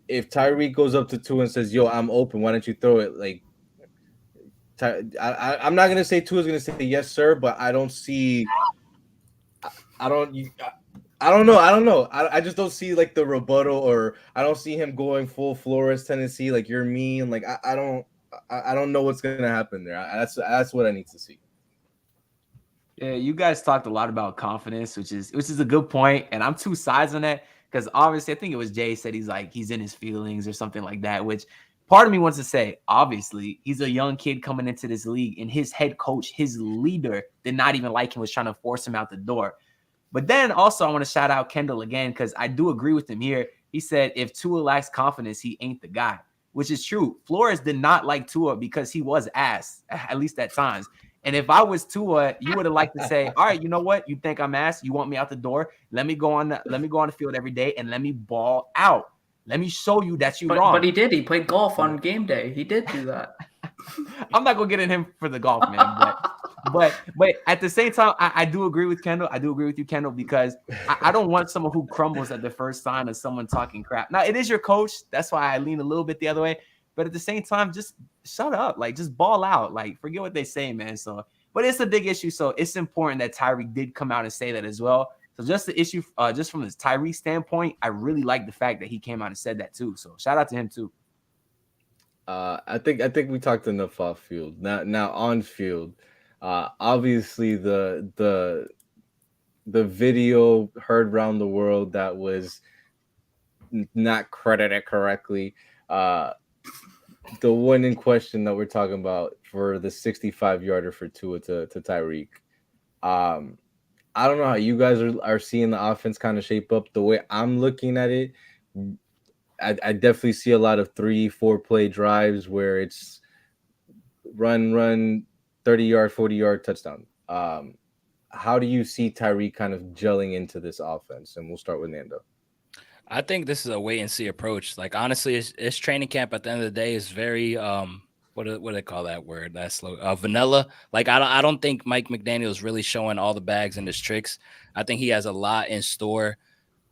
Speaker 1: If Tyreek goes up to Tua and says, "Yo, I'm open. Why don't you throw it?" Like, I'm not gonna say Tua's gonna say yes, sir, but I don't see. I don't know. I just don't see like the rebuttal, or I don't see him going full Flores Tennessee. Like you're mean. Like I don't know what's gonna happen there. That's what I need to see.
Speaker 3: Yeah, you guys talked a lot about confidence, which is a good point, and I'm two sides on that because obviously I think it was Jay said he's in his feelings or something like that. Which part of me wants to say, obviously he's a young kid coming into this league, and his head coach, his leader, did not even like him, was trying to force him out the door. But then also I want to shout out Kendale again because I do agree with him here. He said if Tua lacks confidence, he ain't the guy, which is true. Flores did not like Tua because he was ass, at least at times. And if I was Tua, you would have liked to say, all right, you know what? You think I'm ass? You want me out the door? Let me go on the field every day and let me ball out. Let me show you that you're wrong.
Speaker 4: But he did. He played golf on game day. He did do that.
Speaker 3: I'm not gonna get in him for the golf, man. But at the same time, I do agree with Kendale. I do agree with you, Kendale, because I don't want someone who crumbles at the first sign of someone talking crap. Now, it is your coach. That's why I lean a little bit the other way. But at the same time, just shut up. Like, just ball out. Like, forget what they say, man. So, but it's a big issue. So it's important that Tyreek did come out and say that as well. So just the issue, just from this Tyreek standpoint, I really like the fact that he came out and said that too. So shout out to him too.
Speaker 1: I think we talked enough off field. Now on field, obviously the video heard around the world that was not credited correctly. The one in question that we're talking about for the 65-yarder for Tua to Tyreek. I don't know how you guys are seeing the offense kind of shape up. The way I'm looking at it, I definitely see a lot of 3-4 play drives where it's run, 30-yard, 40-yard touchdown. How do you see Tyreek kind of gelling into this offense? And we'll start with Nando.
Speaker 2: I think this is a wait and see approach. Like, honestly, it's training camp at the end of the day is very what do they call that word? That's slow. Vanilla. Like, I don't think Mike McDaniel is really showing all the bags and his tricks. I think he has a lot in store.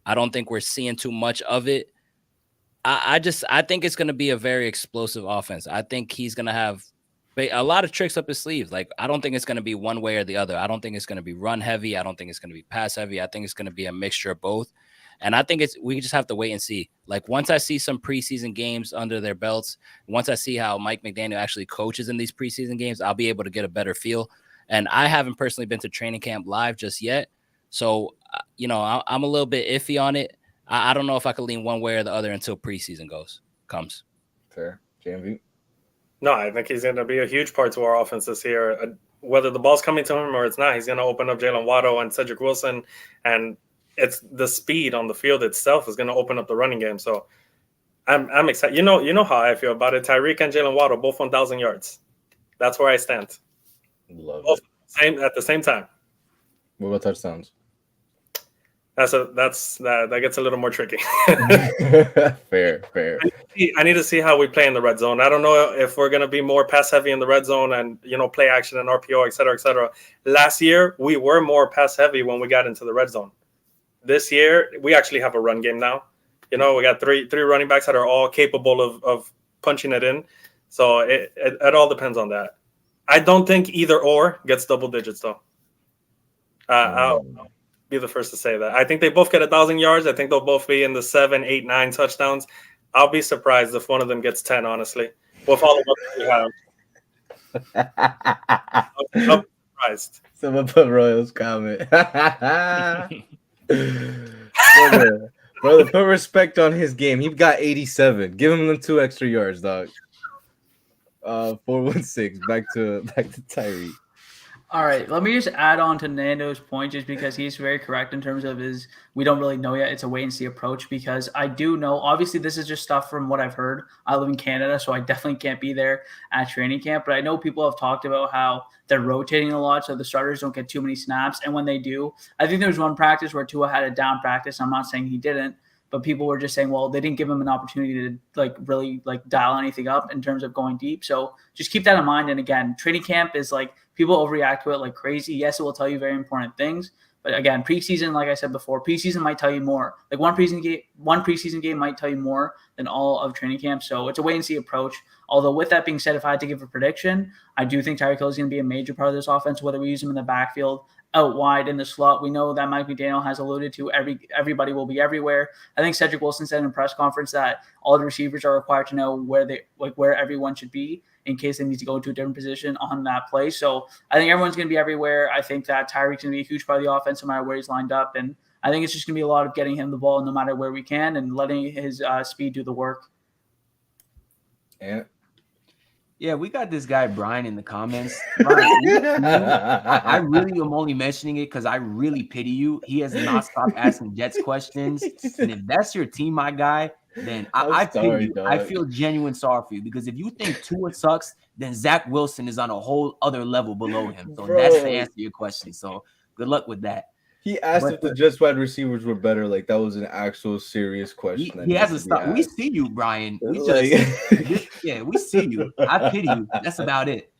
Speaker 2: I don't think we're seeing too much of it. I think it's going to be a very explosive offense. I think he's going to have a lot of tricks up his sleeves. Like, I don't think it's going to be one way or the other. I don't think it's going to be run heavy. I don't think it's going to be pass heavy. I think it's going to be a mixture of both. And I think we just have to wait and see. Like, once I see some preseason games under their belts, once I see how Mike McDaniel actually coaches in these preseason games, I'll be able to get a better feel. And I haven't personally been to training camp live just yet. So, I'm a little bit iffy on it. I don't know if I could lean one way or the other until preseason comes.
Speaker 1: Fair. JMV?
Speaker 5: No, I think he's going to be a huge part to our offense this year. Whether the ball's coming to him or it's not, he's going to open up Jaylen Waddle and Cedric Wilson. And it's the speed on the field itself is going to open up the running game. So I'm excited. You know how I feel about it. Tyreek and Jaylen Waddle, both 1,000 yards. That's where I stand.
Speaker 1: Love
Speaker 5: both
Speaker 1: it.
Speaker 5: At the same time.
Speaker 1: What about touchdowns?
Speaker 5: That gets a little more tricky.
Speaker 1: Fair.
Speaker 5: I need to see how we play in the red zone. I don't know if we're going to be more pass heavy in the red zone and play action and RPO, et cetera, et cetera. Last year we were more pass heavy when we got into the red zone. This year we actually have a run game now. We got three running backs that are all capable of punching it in. So it all depends on that. I don't think either or gets double digits though. I'll be the first to say that. I think they both get 1,000 yards. I think they'll both be in the 7, 8, 9 touchdowns. I'll be surprised if one of them gets 10, honestly. With all of what we have. I'll be surprised.
Speaker 1: Someone put Royals comment. Brother, put respect on his game. He got 87. Give him them 2 extra yards, dog. 416. Back to Tyreek.
Speaker 4: All right, let me just add on to Nando's point just because he's very correct in terms of his we don't really know yet. It's a wait and see approach because I do know, obviously, this is just stuff from what I've heard. I live in Canada, so I definitely can't be there at training camp, but I know people have talked about how they're rotating a lot so the starters don't get too many snaps. And when they do, I think there was one practice where Tua had a down practice. I'm not saying he didn't, but people were just saying, well, they didn't give him an opportunity to really dial anything up in terms of going deep. So just keep that in mind. And again, training camp is people overreact to it like crazy. Yes, it will tell you very important things. But again, preseason, like I said before, preseason might tell you more. Like one preseason game might tell you more than all of training camp. So it's a wait and see approach. Although with that being said, if I had to give a prediction, I do think Tyreek Hill is going to be a major part of this offense, whether we use him in the backfield, out wide in the slot. We know that Mike McDaniel has alluded to everybody will be everywhere. I think Cedric Wilson said in a press conference that all the receivers are required to know where everyone should be in case they need to go to a different position on that play. So I think everyone's going to be everywhere. I think that Tyreek's going to be a huge part of the offense no matter where he's lined up. And I think it's just going to be a lot of getting him the ball no matter where we can and letting his speed do the work.
Speaker 3: Yeah, we got this guy Brian in the comments. Brian, I really am only mentioning it because I really pity you. He has not stopped asking Jets questions. And if that's your team, my guy, then I pity you. Dog. I feel genuine sorry for you because if you think Tua sucks, then Zach Wilson is on a whole other level below him. So that's the answer to your question. So good luck with that.
Speaker 1: He asked if the Jets wide receivers were better. Like that was an actual serious question.
Speaker 3: He hasn't stopped. We see you, Brian. We see you. I pity you. That's about it.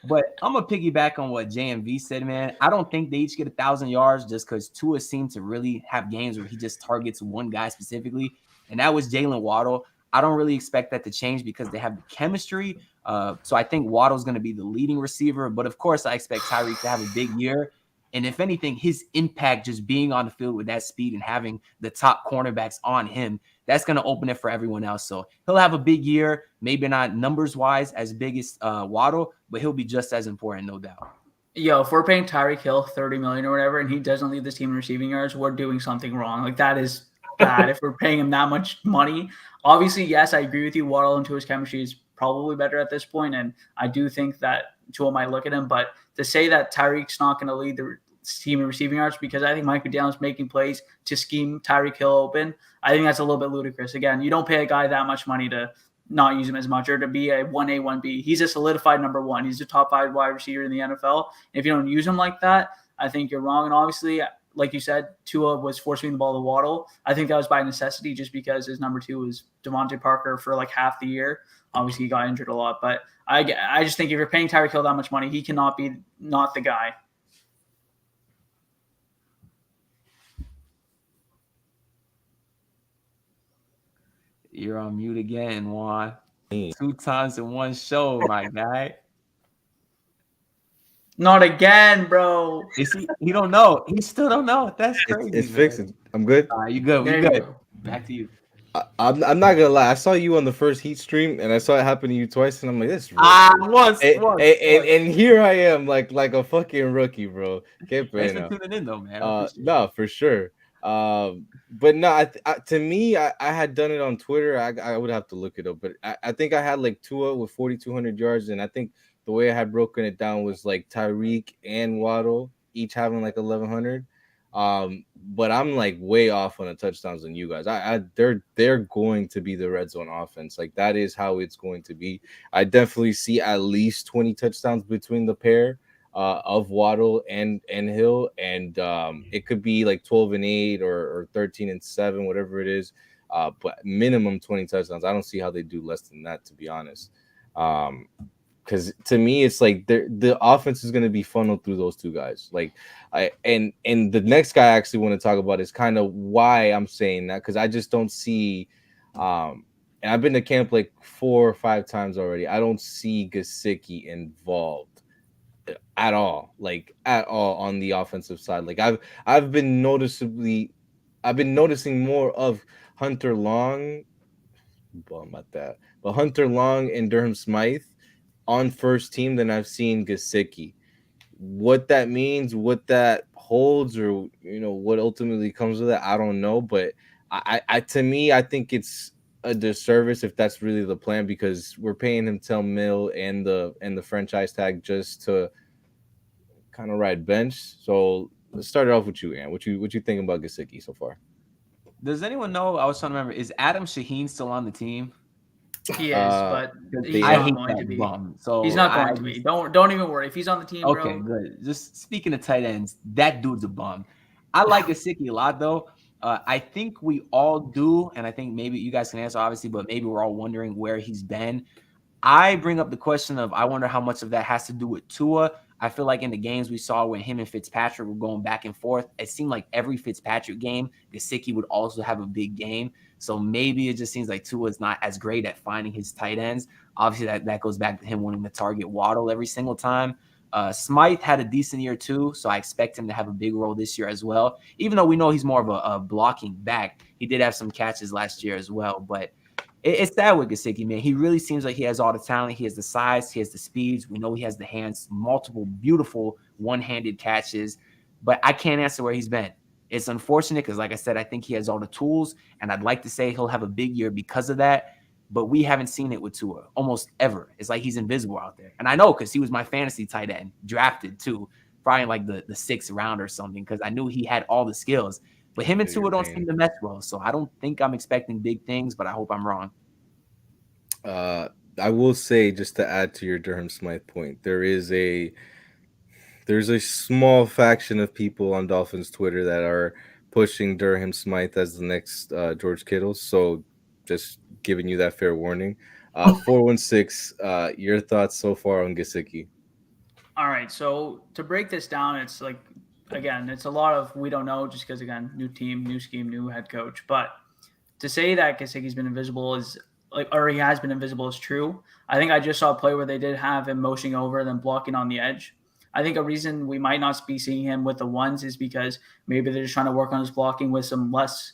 Speaker 3: But I'm gonna piggyback on what JMV said, man. I don't think they each get 1,000 yards just because Tua seemed to really have games where he just targets one guy specifically, and that was Jaylen Waddle. I don't really expect that to change because they have the chemistry. So I think Waddle's going to be the leading receiver. But of course, I expect Tyreek to have a big year. And if anything, his impact just being on the field with that speed and having the top cornerbacks on him, that's going to open it for everyone else. So he'll have a big year, maybe not numbers-wise as big as Waddle, but he'll be just as important, no doubt.
Speaker 4: Yo, if we're paying Tyreek Hill $30 million or whatever, and he doesn't lead this team in receiving yards, we're doing something wrong. Like that is bad if we're paying him that much money. Obviously, yes, I agree with you. Waddle and Tua's chemistry is probably better at this point, and I do think that Tua might look at him. But to say that Tyreek's not going to lead the team in receiving yards because I think Mike McDaniel is making plays to scheme Tyreek Hill open, I think that's a little bit ludicrous. Again, you don't pay a guy that much money to not use him as much or to be a 1A, 1B. He's a solidified number one. He's a top 5 wide receiver in the NFL. And if you don't use him like that, I think you're wrong. And obviously, like you said, Tua was forcing the ball to Waddle. I think that was by necessity just because his number 2 was Devontae Parker for like half the year. Obviously, he got injured a lot. But I just think if you're paying Tyreek Hill that much money, he cannot be not the guy.
Speaker 3: You're on mute again, Juan. 2 times in one show, my guy.
Speaker 4: Not again, bro.
Speaker 3: He don't know. He still don't know. That's crazy.
Speaker 1: It's fixing. I'm good.
Speaker 3: You good. We good. Back to you.
Speaker 1: I'm not gonna lie. I saw you on the first Heat stream, and I saw it happen to you twice, and I'm like, this.
Speaker 3: Once.
Speaker 1: And here I am, like a fucking rookie, bro. Can't play now.
Speaker 3: Thanks for tuning in, though, man.
Speaker 1: No, for sure. But no, to me, I had done it on Twitter. I would have to look it up, but I think I had like Tua with 4,200 yards, and I think the way I had broken it down was like Tyreek and Waddle each having like 1,100. But I'm like way off on the touchdowns than you guys. They're going to be the red zone offense. Like that is how it's going to be. I definitely see at least 20 touchdowns between the pair of Waddle and Hill, and it could be like 12-8 or 13-7, whatever it is. But minimum 20 touchdowns. I don't see how they do less than that, to be honest. Because to me, it's like the offense is going to be funneled through those two guys. And the next guy I actually want to talk about is kind of why I'm saying that, because I just don't see. And I've been to camp like 4 or 5 times already. I don't see Gesicki involved at all on the offensive side. Like I've been noticing more of Hunter Long. Bum about that, but Hunter Long and Durham Smythe on first team than I've seen Gesicki. what that means, what that holds, or what ultimately comes with it, I don't know. But I to me, I think it's a disservice if that's really the plan, because we're paying him 10 mil and the franchise tag just to kind of ride bench. So let's start it off with you, Ann. What you think about Gesicki so far?
Speaker 3: Does anyone know? I was trying to remember. Is Adam Shaheen still on the team?
Speaker 4: He is, but he's
Speaker 3: I
Speaker 4: not
Speaker 3: hate
Speaker 4: going to
Speaker 3: that
Speaker 4: be.
Speaker 3: bum. So
Speaker 4: He's not going to be. Don't even worry. If he's on the team,
Speaker 3: okay,
Speaker 4: bro.
Speaker 3: good. Just speaking of tight ends, that dude's a bum. I like Gesicki a lot, though. I think we all do, and I think maybe you guys can answer, obviously, but maybe we're all wondering where he's been. I bring up the question of I wonder how much of that has to do with Tua. I feel like in the games we saw when him and Fitzpatrick were going back and forth, it seemed like every Fitzpatrick game, Gesicki would also have a big game. So maybe it just seems like Tua is not as great at finding his tight ends. Obviously, that goes back to him wanting to target Waddle every single time. Smythe had a decent year too, so I expect him to have a big role this year as well. Even though we know he's more of a blocking back, he did have some catches last year as well. But it's sad with Gesicki, man. He really seems like he has all the talent. He has the size. He has the speeds. We know he has the hands, multiple beautiful one-handed catches. But I can't answer where he's been. It's unfortunate because, like I said, I think he has all the tools, and I'd like to say he'll have a big year because of that. But we haven't seen it with Tua almost ever. It's like he's invisible out there. And I know because he was my fantasy tight end, drafted too, probably like the 6th round or something, because I knew he had all the skills. But him and Tua don't seem to mesh well. So I don't think I'm expecting big things, but I hope I'm wrong.
Speaker 1: I will say, just to add to your Durham Smythe point, there's a small faction of people on Dolphins Twitter that are pushing Durham Smythe as the next George Kittle. So just giving you that fair warning. 416, your thoughts so far on Gesicki?
Speaker 4: All right, so to break this down, it's like, again, it's a lot of we don't know just because, again, new team, new scheme, new head coach. But to say that Gesicki's been invisible is or he has been invisible is true. I think I just saw a play where they did have him motioning over and then blocking on the edge. I think a reason we might not be seeing him with the ones is because maybe they're just trying to work on his blocking with some less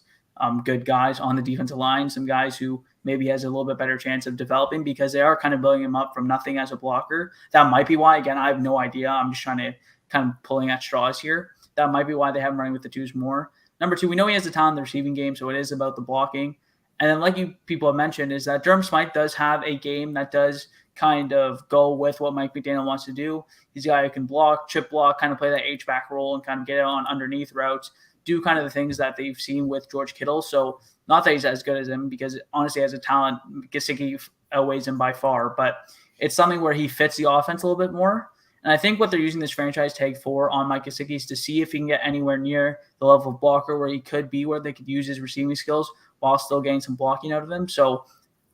Speaker 4: good guys on the defensive line, some guys who maybe has a little bit better chance of developing because they are kind of building him up from nothing as a blocker. That might be why. Again, I have no idea. I'm just trying to kind of pulling at straws here. That might be why they have him running with the twos more. Number two, we know he has the talent in the receiving game, so it is about the blocking. And then, like you people have mentioned, is that Durham Smythe does have a game that does kind of go with what Mike McDaniel wants to do. He's a guy who can block, chip block, kind of play that H-back role and kind of get it on underneath routes, do kind of the things that they've seen with George Kittle. So not that he's as good as him, because honestly, as a talent, Gesicki outweighs him by far. But it's something where he fits the offense a little bit more. And I think what they're using this franchise tag for on Mike Gesicki is to see if he can get anywhere near the level of blocker where he could be, where they could use his receiving skills while still getting some blocking out of him. So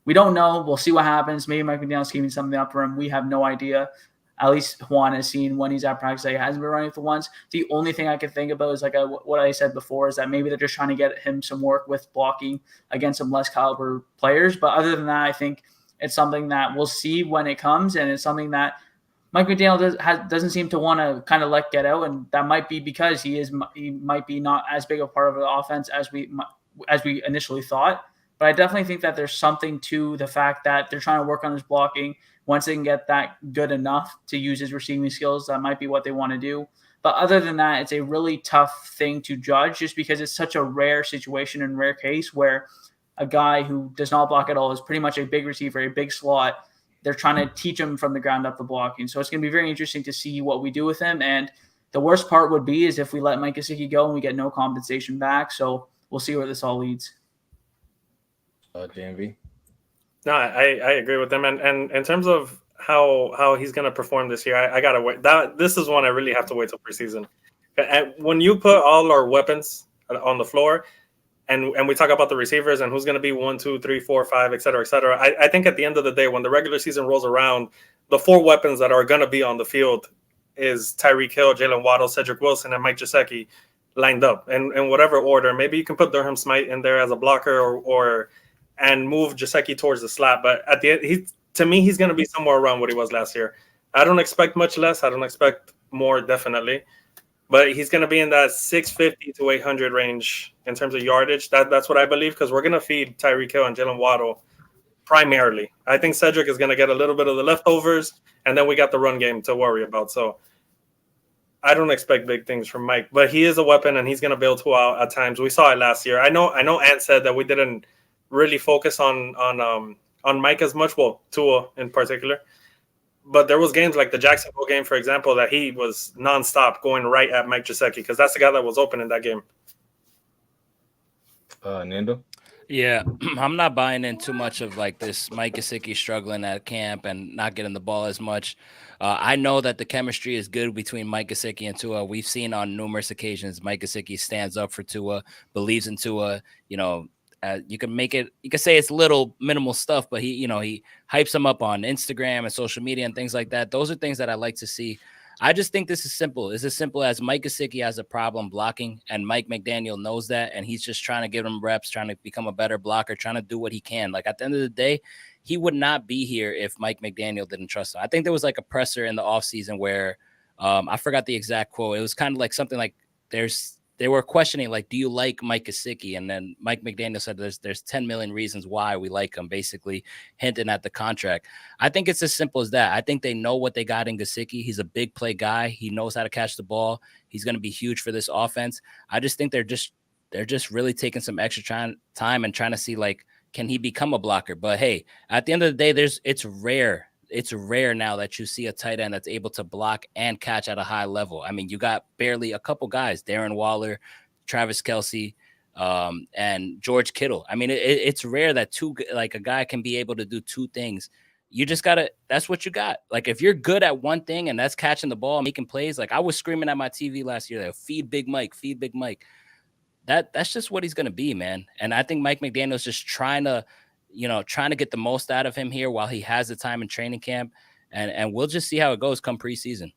Speaker 4: we don't know. We'll see what happens. Maybe Mike McDaniel's scheming something up for him. We have no idea. At least Juan has seen when he's at practice that he hasn't been running with the ones. The only thing I can think about is what I said before, is that maybe they're just trying to get him some work with blocking against some less caliber players. But other than that, I think it's something that we'll see when it comes, and it's something that Mike McDaniel doesn't seem to want to kind of let get out, and that might be because he might be not as big a part of the offense as we initially thought. But I definitely think that there's something to the fact that they're trying to work on his blocking. Once they can get that good enough to use his receiving skills, that might be what they want to do. But other than that, it's a really tough thing to judge just because it's such a rare situation and rare case where a guy who does not block at all is pretty much a big receiver, a big slot. They're trying to teach him from the ground up the blocking. So it's going to be very interesting to see what we do with him. And the worst part would be is if we let Mike Gesicki go and we get no compensation back. So we'll see where this all leads.
Speaker 1: JMV?
Speaker 5: No, I agree with them. And in terms of how he's going to perform this year, I got to wait. This is one I really have to wait till preseason. And when you put all our weapons on the floor, and we talk about the receivers and who's going to be 1, 2, 3, 4, 5, et cetera, I think at the end of the day, when the regular season rolls around, the 4 weapons that are going to be on the field is Tyreek Hill, Jaylen Waddle, Cedric Wilson, and Mike Gesicki lined up in whatever order. Maybe you can put Durham Smythe in there as a blocker and move Gesicki towards the slot. But at the end, to me, he's going to be somewhere around what he was last year. I don't expect much less. I don't expect more, definitely. But he's going to be in that 650 to 800 range in terms of yardage. That's what I believe, because we're going to feed Tyreek Hill and Jaylen Waddle primarily. I think Cedric is going to get a little bit of the leftovers, and then we got the run game to worry about. So I don't expect big things from Mike, but he is a weapon, and he's going to bail Tua out at times. We saw it last year. I know. Ant said that we didn't really focus on Mike as much. Well, Tua in particular. But there was games like the Jacksonville game, for example, that he was nonstop going right at Mike Gesicki because that's the guy that was open in that game.
Speaker 1: Nando?
Speaker 2: Yeah, I'm not buying in too much of like this Mike Gesicki struggling at camp and not getting the ball as much. I know that the chemistry is good between Mike Gesicki and Tua. We've seen on numerous occasions Mike Gesicki stands up for Tua, believes in Tua. You know, you can say it's little minimal stuff, but he hypes him up on Instagram and social media and things like that. Those are things that I like to see. I just think this is simple. It's as simple as Mike Gesicki has a problem blocking, and Mike McDaniel knows that, and he's just trying to give him reps, trying to become a better blocker, trying to do what he can. Like, at the end of the day, he would not be here if Mike McDaniel didn't trust him. I think there was like a presser in the offseason where I forgot the exact quote. It was kind of like something like they were questioning, like, do you like Mike Gesicki? And then Mike McDaniel said there's 10 million reasons why we like him, basically hinting at the contract. I think it's as simple as that. I think they know what they got in Gesicki. He's a big play guy. He knows how to catch the ball. He's going to be huge for this offense. I just think they're just really taking some extra time and trying to see, like, can he become a blocker? But hey, at the end of the day, it's rare. It's rare now that you see a tight end that's able to block and catch at a high level. I mean, you got barely a couple guys, Darren Waller, Travis Kelce, and George Kittle. I mean, it's rare that a guy can be able to do two things. You just that's what you got. Like, if you're good at one thing and that's catching the ball, making plays, like I was screaming at my TV last year, feed Big Mike, feed Big Mike. That's just what he's going to be, man. And I think Mike McDaniel's just trying to get the most out of him here while he has the time in training camp. And we'll just see how it goes come preseason.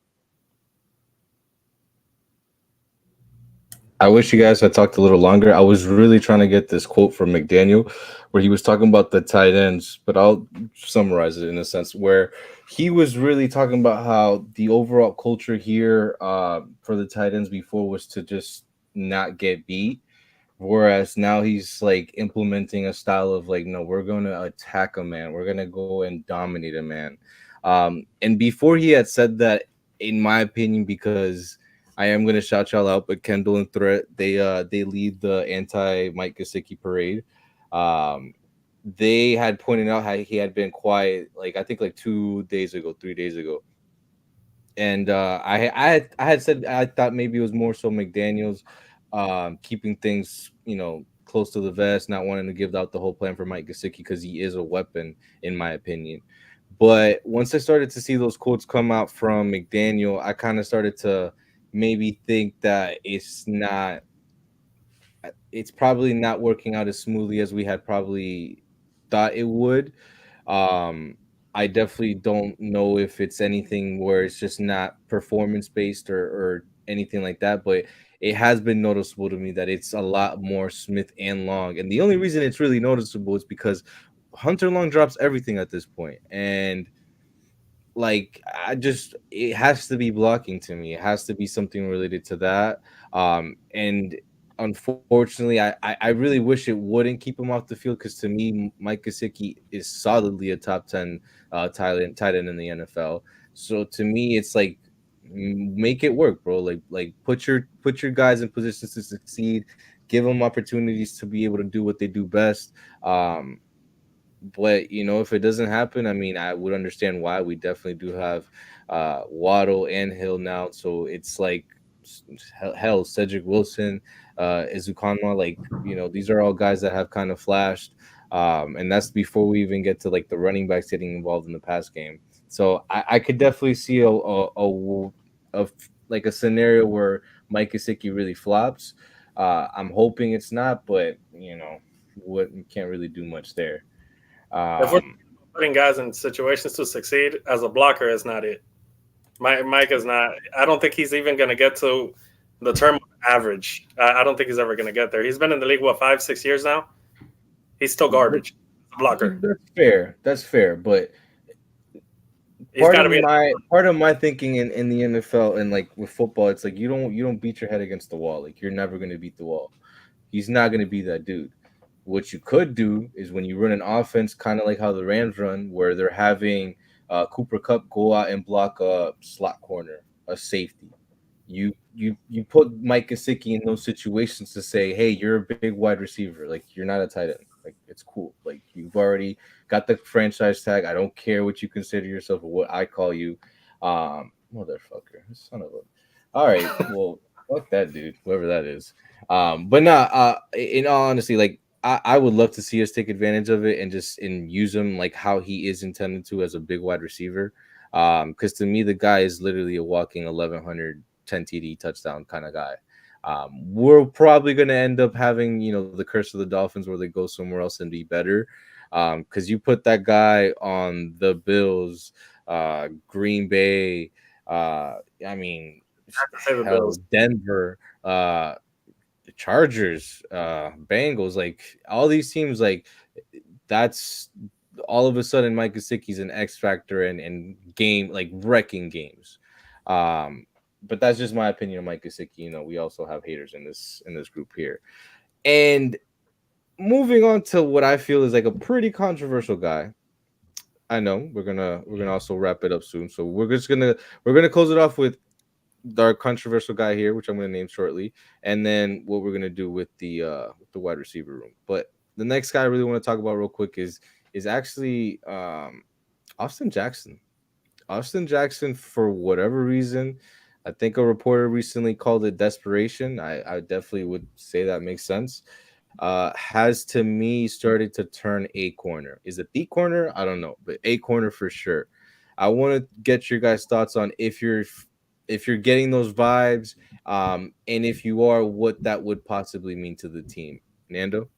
Speaker 1: I wish you guys had talked a little longer. I was really trying to get this quote from McDaniel where he was talking about the tight ends, but I'll summarize it in a sense where he was really talking about how the overall culture here for the tight ends before was to just not get beat. Whereas now he's like implementing a style of like, no, we're going to attack a man. We're going to go and dominate a man. And before he had said that, in my opinion, because I am going to shout y'all out, but Kendale and Threat, they lead the anti-Mike Gesicki parade. They had pointed out how he had been quiet, like I think like 3 days ago. And I had said I thought maybe it was more so McDaniel's keeping things, close to the vest, not wanting to give out the whole plan for Mike Gesicki because he is a weapon, in my opinion. But once I started to see those quotes come out from McDaniel, I kind of started to maybe think that it's probably not working out as smoothly as we had probably thought it would. I definitely don't know if it's anything where it's just not performance-based or anything like that, but it has been noticeable to me that it's a lot more Smith and Long. And the only reason it's really noticeable is because Hunter Long drops everything at this point. And like, it has to be blocking to me. It has to be something related to that. And unfortunately, I really wish it wouldn't keep him off the field because to me, Mike Gesicki is solidly a top 10 tight end in the NFL. So to me, it's like, make it work, bro. Like put your guys in positions to succeed. Give them opportunities to be able to do what they do best. But if it doesn't happen, I mean, I would understand why. We definitely do have Waddle and Hill now, so it's like hell. Cedric Wilson, Izukanma, like these are all guys that have kind of flashed, and that's before we even get to like the running backs getting involved in the pass game. So I could definitely see a scenario where Mike Gesicki really flops. I'm hoping it's not, but we can't really do much there.
Speaker 5: If we're putting guys in situations to succeed as a blocker, is not it. Mike is not. I don't think he's even going to get to the term average. I don't think he's ever going to get there. He's been in the league 5-6 years now. He's still garbage. Blocker.
Speaker 1: That's fair. But part of my thinking in the NFL and like with football, it's like you don't beat your head against the wall. Like you're never going to beat the wall. He's not going to be that dude. What you could do is when you run an offense, kind of like how the Rams run, where they're having Cooper Kupp go out and block a slot corner, a safety. You put Mike Gesicki in those situations to say, hey, you're a big wide receiver. Like, you're not a tight end. Like, it's cool. Like, you've already got the franchise tag. I don't care what you consider yourself or what I call you. Motherfucker. Son of a. All right. Well, fuck that dude, whoever that is. But in all honesty, like, I would love to see us take advantage of it and use him like how he is intended to as a big wide receiver. Because to me, the guy is literally a walking 1100 10 TD touchdown kind of guy. We're probably going to end up having, the curse of the Dolphins where they go somewhere else and be better. Because you put that guy on the Bills, Green Bay, hell, Denver, the Chargers, Bengals, like all these teams, like that's all of a sudden Mike Gesicki's an X factor and game, like wrecking games. But that's just my opinion on Mike Gesicki. We also have haters in this group here. And moving on to what I feel is like a pretty controversial guy. I know we're gonna also wrap it up soon. So we're gonna close it off with our controversial guy here, which I'm gonna name shortly, and then what we're gonna do with the wide receiver room. But the next guy I really want to talk about real quick is actually Austin Jackson. Austin Jackson, for whatever reason, I think a reporter recently called it desperation. I definitely would say that makes sense. Has to me started to turn a corner. Is it the corner? I don't know, but a corner for sure. I want to get your guys' thoughts on if you're getting those vibes, and if you are, what that would possibly mean to the team. Nando?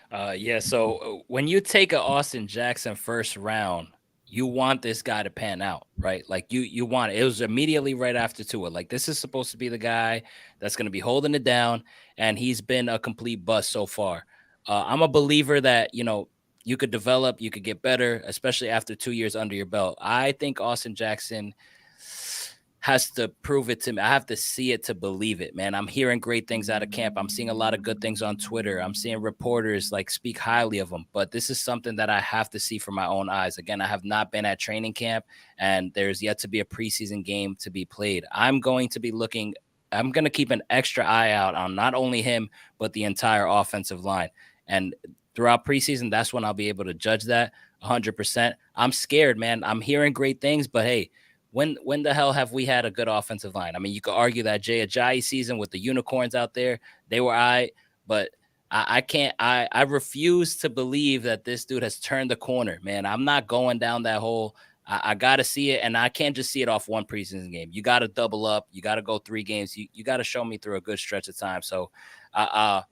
Speaker 2: Yeah. So when you take a Austin Jackson first round, you want this guy to pan out, right? Like you want it. It was immediately right after Tua. Like, this is supposed to be the guy that's going to be holding it down, and he's been a complete bust so far. I'm a believer that, you could develop, you could get better, especially after 2 years under your belt. I think Austin Jackson has to prove it to me. I have to see it to believe it, man. I'm hearing great things out of camp. I'm seeing a lot of good things on Twitter. I'm seeing reporters like speak highly of him, but this is something that I have to see for my own eyes. Again, I have not been at training camp, and there's yet to be a preseason game to be played. I'm going to keep an extra eye out on not only him, but the entire offensive line. And throughout preseason, that's when I'll be able to judge that 100%. I'm scared, man. I'm hearing great things, but hey, when the hell have we had a good offensive line? I mean, you could argue that Jay Ajayi season with the unicorns out there, they were but I can't. I refuse to believe that this dude has turned the corner, man. I'm not going down that hole. I got to see it, and I can't just see it off one preseason game. You got to double up. You got to go 3 games. You got to show me through a good stretch of time. So I'm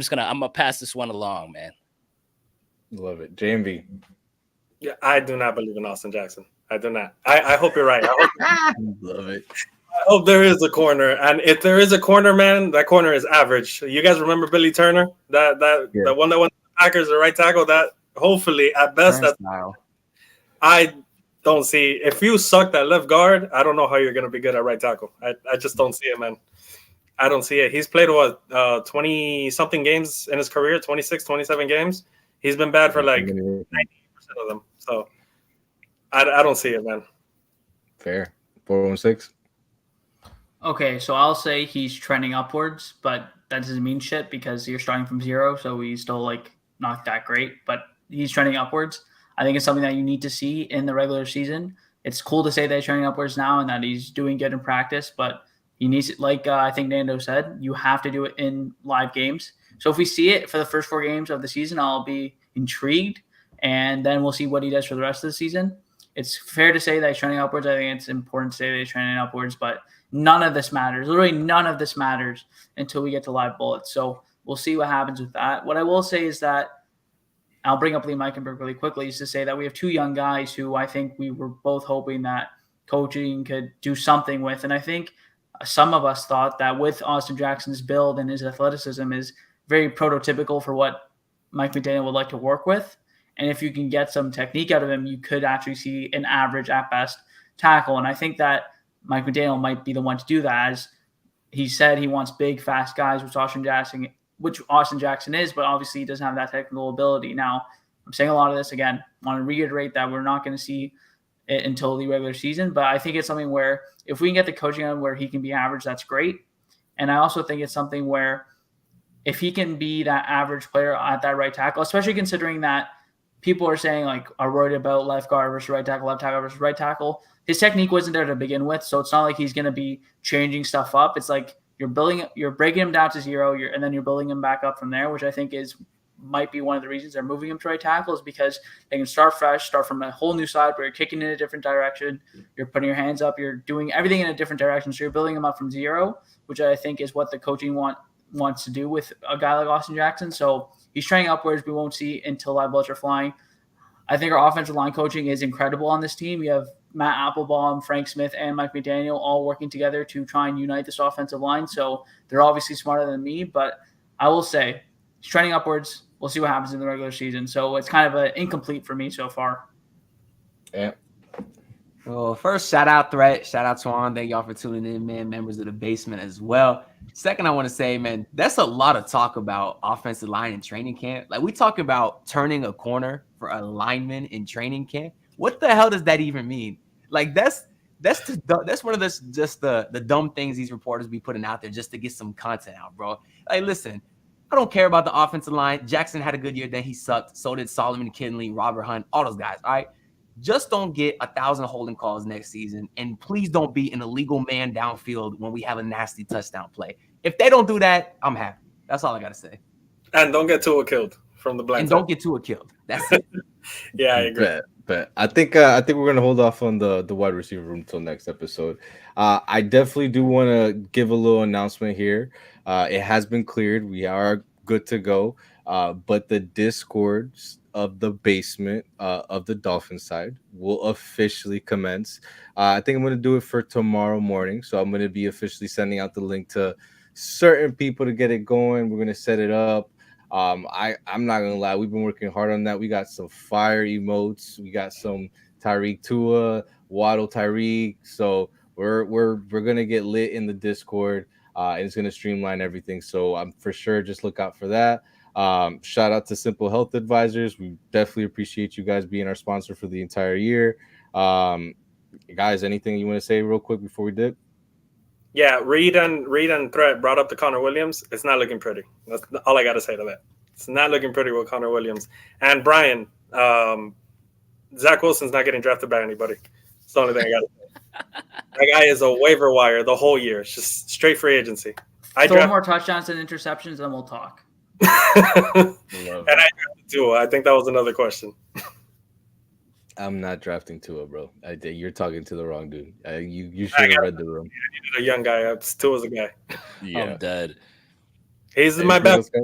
Speaker 2: gonna pass this one along, man.
Speaker 1: Love it. JMV.
Speaker 5: Yeah, I do not believe in Austin Jackson. I do not. I hope you're right.
Speaker 1: Love it.
Speaker 5: I hope there is a corner, and if there is a corner, man, that corner is average. You guys remember Billy Turner? The one that went to the Packers, the right tackle. That hopefully at best I don't see. If you sucked at left guard, I don't know how you're gonna be good at right tackle. I just don't see it, man. I don't see it. He's played 20 something games in his career, 26, 27 games. He's been bad for like 90% of them. So I don't see it, man.
Speaker 1: Fair. 416.
Speaker 4: Okay, so I'll say he's trending upwards, but that doesn't mean shit because you're starting from 0, so he's still like not that great, but he's trending upwards. I think it's something that you need to see in the regular season. It's cool to say that he's trending upwards now and that he's doing good in practice, but he needs it, like I think Nando said, you have to do it in live games. So if we see it for the first 4 games of the season, I'll be intrigued, and then we'll see what he does for the rest of the season. It's fair to say that he's trending upwards. I think it's important to say that he's trending upwards, but none of this matters. Literally none of this matters until we get to live bullets. So we'll see what happens with that. What I will say is that I'll bring up Lee Meikenberg really quickly is to say that we have 2 young guys who I think we were both hoping that coaching could do something with. And I think some of us thought that with Austin Jackson's build and his athleticism is very prototypical for what Mike McDaniel would like to work with. And if you can get some technique out of him, you could actually see an average at best tackle. And I think that Mike McDaniel might be the one to do that. As he said, he wants big, fast guys, which Austin Jackson is, but obviously he doesn't have that technical ability. Now, I'm saying a lot of this again. I want to reiterate that we're not going to see until the regular season. But I think it's something where if we can get the coaching on where he can be average, that's great. And I also think it's something where if he can be that average player at that right tackle, especially considering that people are saying like are worried about left guard versus right tackle, left tackle versus right tackle. His technique wasn't there to begin with, so it's not like he's going to be changing stuff up. It's like you're breaking him down to 0, and then you're building him back up from there, which I think might be one of the reasons they're moving him to right tackle, is because they can start fresh, start from a whole new side where you're kicking in a different direction, you're putting your hands up, you're doing everything in a different direction, so you're building him up from 0, which I think is what the coaching wants to do with a guy like Austin Jackson. So he's trending upwards. We won't see until live bullets are flying. I think our offensive line coaching is incredible on this team. You have Matt Applebaum, Frank Smith, and Mike McDaniel all working together to try and unite this offensive line. So they're obviously smarter than me, but I will say he's trending upwards. We'll see what happens in the regular season. So it's kind of an incomplete for me so far.
Speaker 1: Yeah.
Speaker 3: Well, first, shout out Threat. Shout out Swan. Thank y'all for tuning in, man. Members of the basement as well. Second, I want to say, man, that's a lot of talk about offensive line in training camp. Like, we talk about turning a corner for a lineman in training camp. What the hell does that even mean? Like, that's one of the dumb things these reporters be putting out there just to get some content out, bro. Like, listen, I don't care about the offensive line. Jackson had a good year, then he sucked. So did Solomon Kinley, Robert Hunt, all those guys, all right? Just don't get 1,000 holding calls next season, and please don't be an illegal man downfield when we have a nasty touchdown play. If they don't do that, I'm happy. That's all I got to say.
Speaker 5: And don't get Tua killed from the blind.
Speaker 3: And don't get Tua killed. That's it.
Speaker 5: Yeah, I agree.
Speaker 1: But I think we're gonna hold off on the wide receiver room until next episode. I definitely do want to give a little announcement here. It has been cleared. We are good to go. But the Discords of the basement of the Dolphin side will officially commence. I think I'm going to do it for tomorrow morning. So I'm going to be officially sending out the link to certain people to get it going. We're going to set it up. I'm not going to lie. We've been working hard on that. We got some fire emotes. We got some Tyreek Tua, Waddle Tyreek. So we're going to get lit in the Discord. And it's going to streamline everything. So I'm for sure just look out for that. Shout out to Simple Health Advisors. We definitely appreciate you guys being our sponsor for the entire year. Guys, anything you want to say real quick before we dip?
Speaker 5: Yeah, Reed and Threat brought up the Connor Williams. It's not looking pretty. That's all I got to say to that. It's not looking pretty with Connor Williams. And Brian, Zach Wilson's not getting drafted by anybody. It's the only thing I got to say. That guy is a waiver wire the whole year. It's just straight free agency.
Speaker 4: Throw more touchdowns than interceptions, then we'll talk.
Speaker 5: And I drafted Tua. I think that was another question.
Speaker 1: I'm not drafting Tua, bro. You're talking to the wrong dude. You should have read the room.
Speaker 5: I needed a young guy. Tua's a guy.
Speaker 2: Yeah. I'm dead.
Speaker 5: He's my best,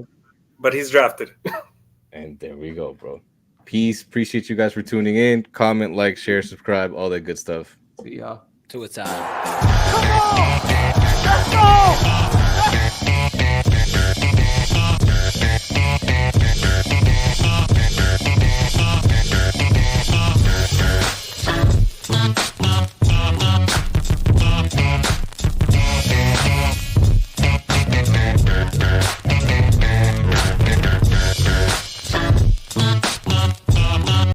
Speaker 5: but he's drafted.
Speaker 1: And there we go, bro. Peace. Appreciate you guys for tuning in. Comment, like, share, subscribe, all that good stuff.
Speaker 3: See y'all.
Speaker 2: Tua time.
Speaker 6: Come on! Let's go!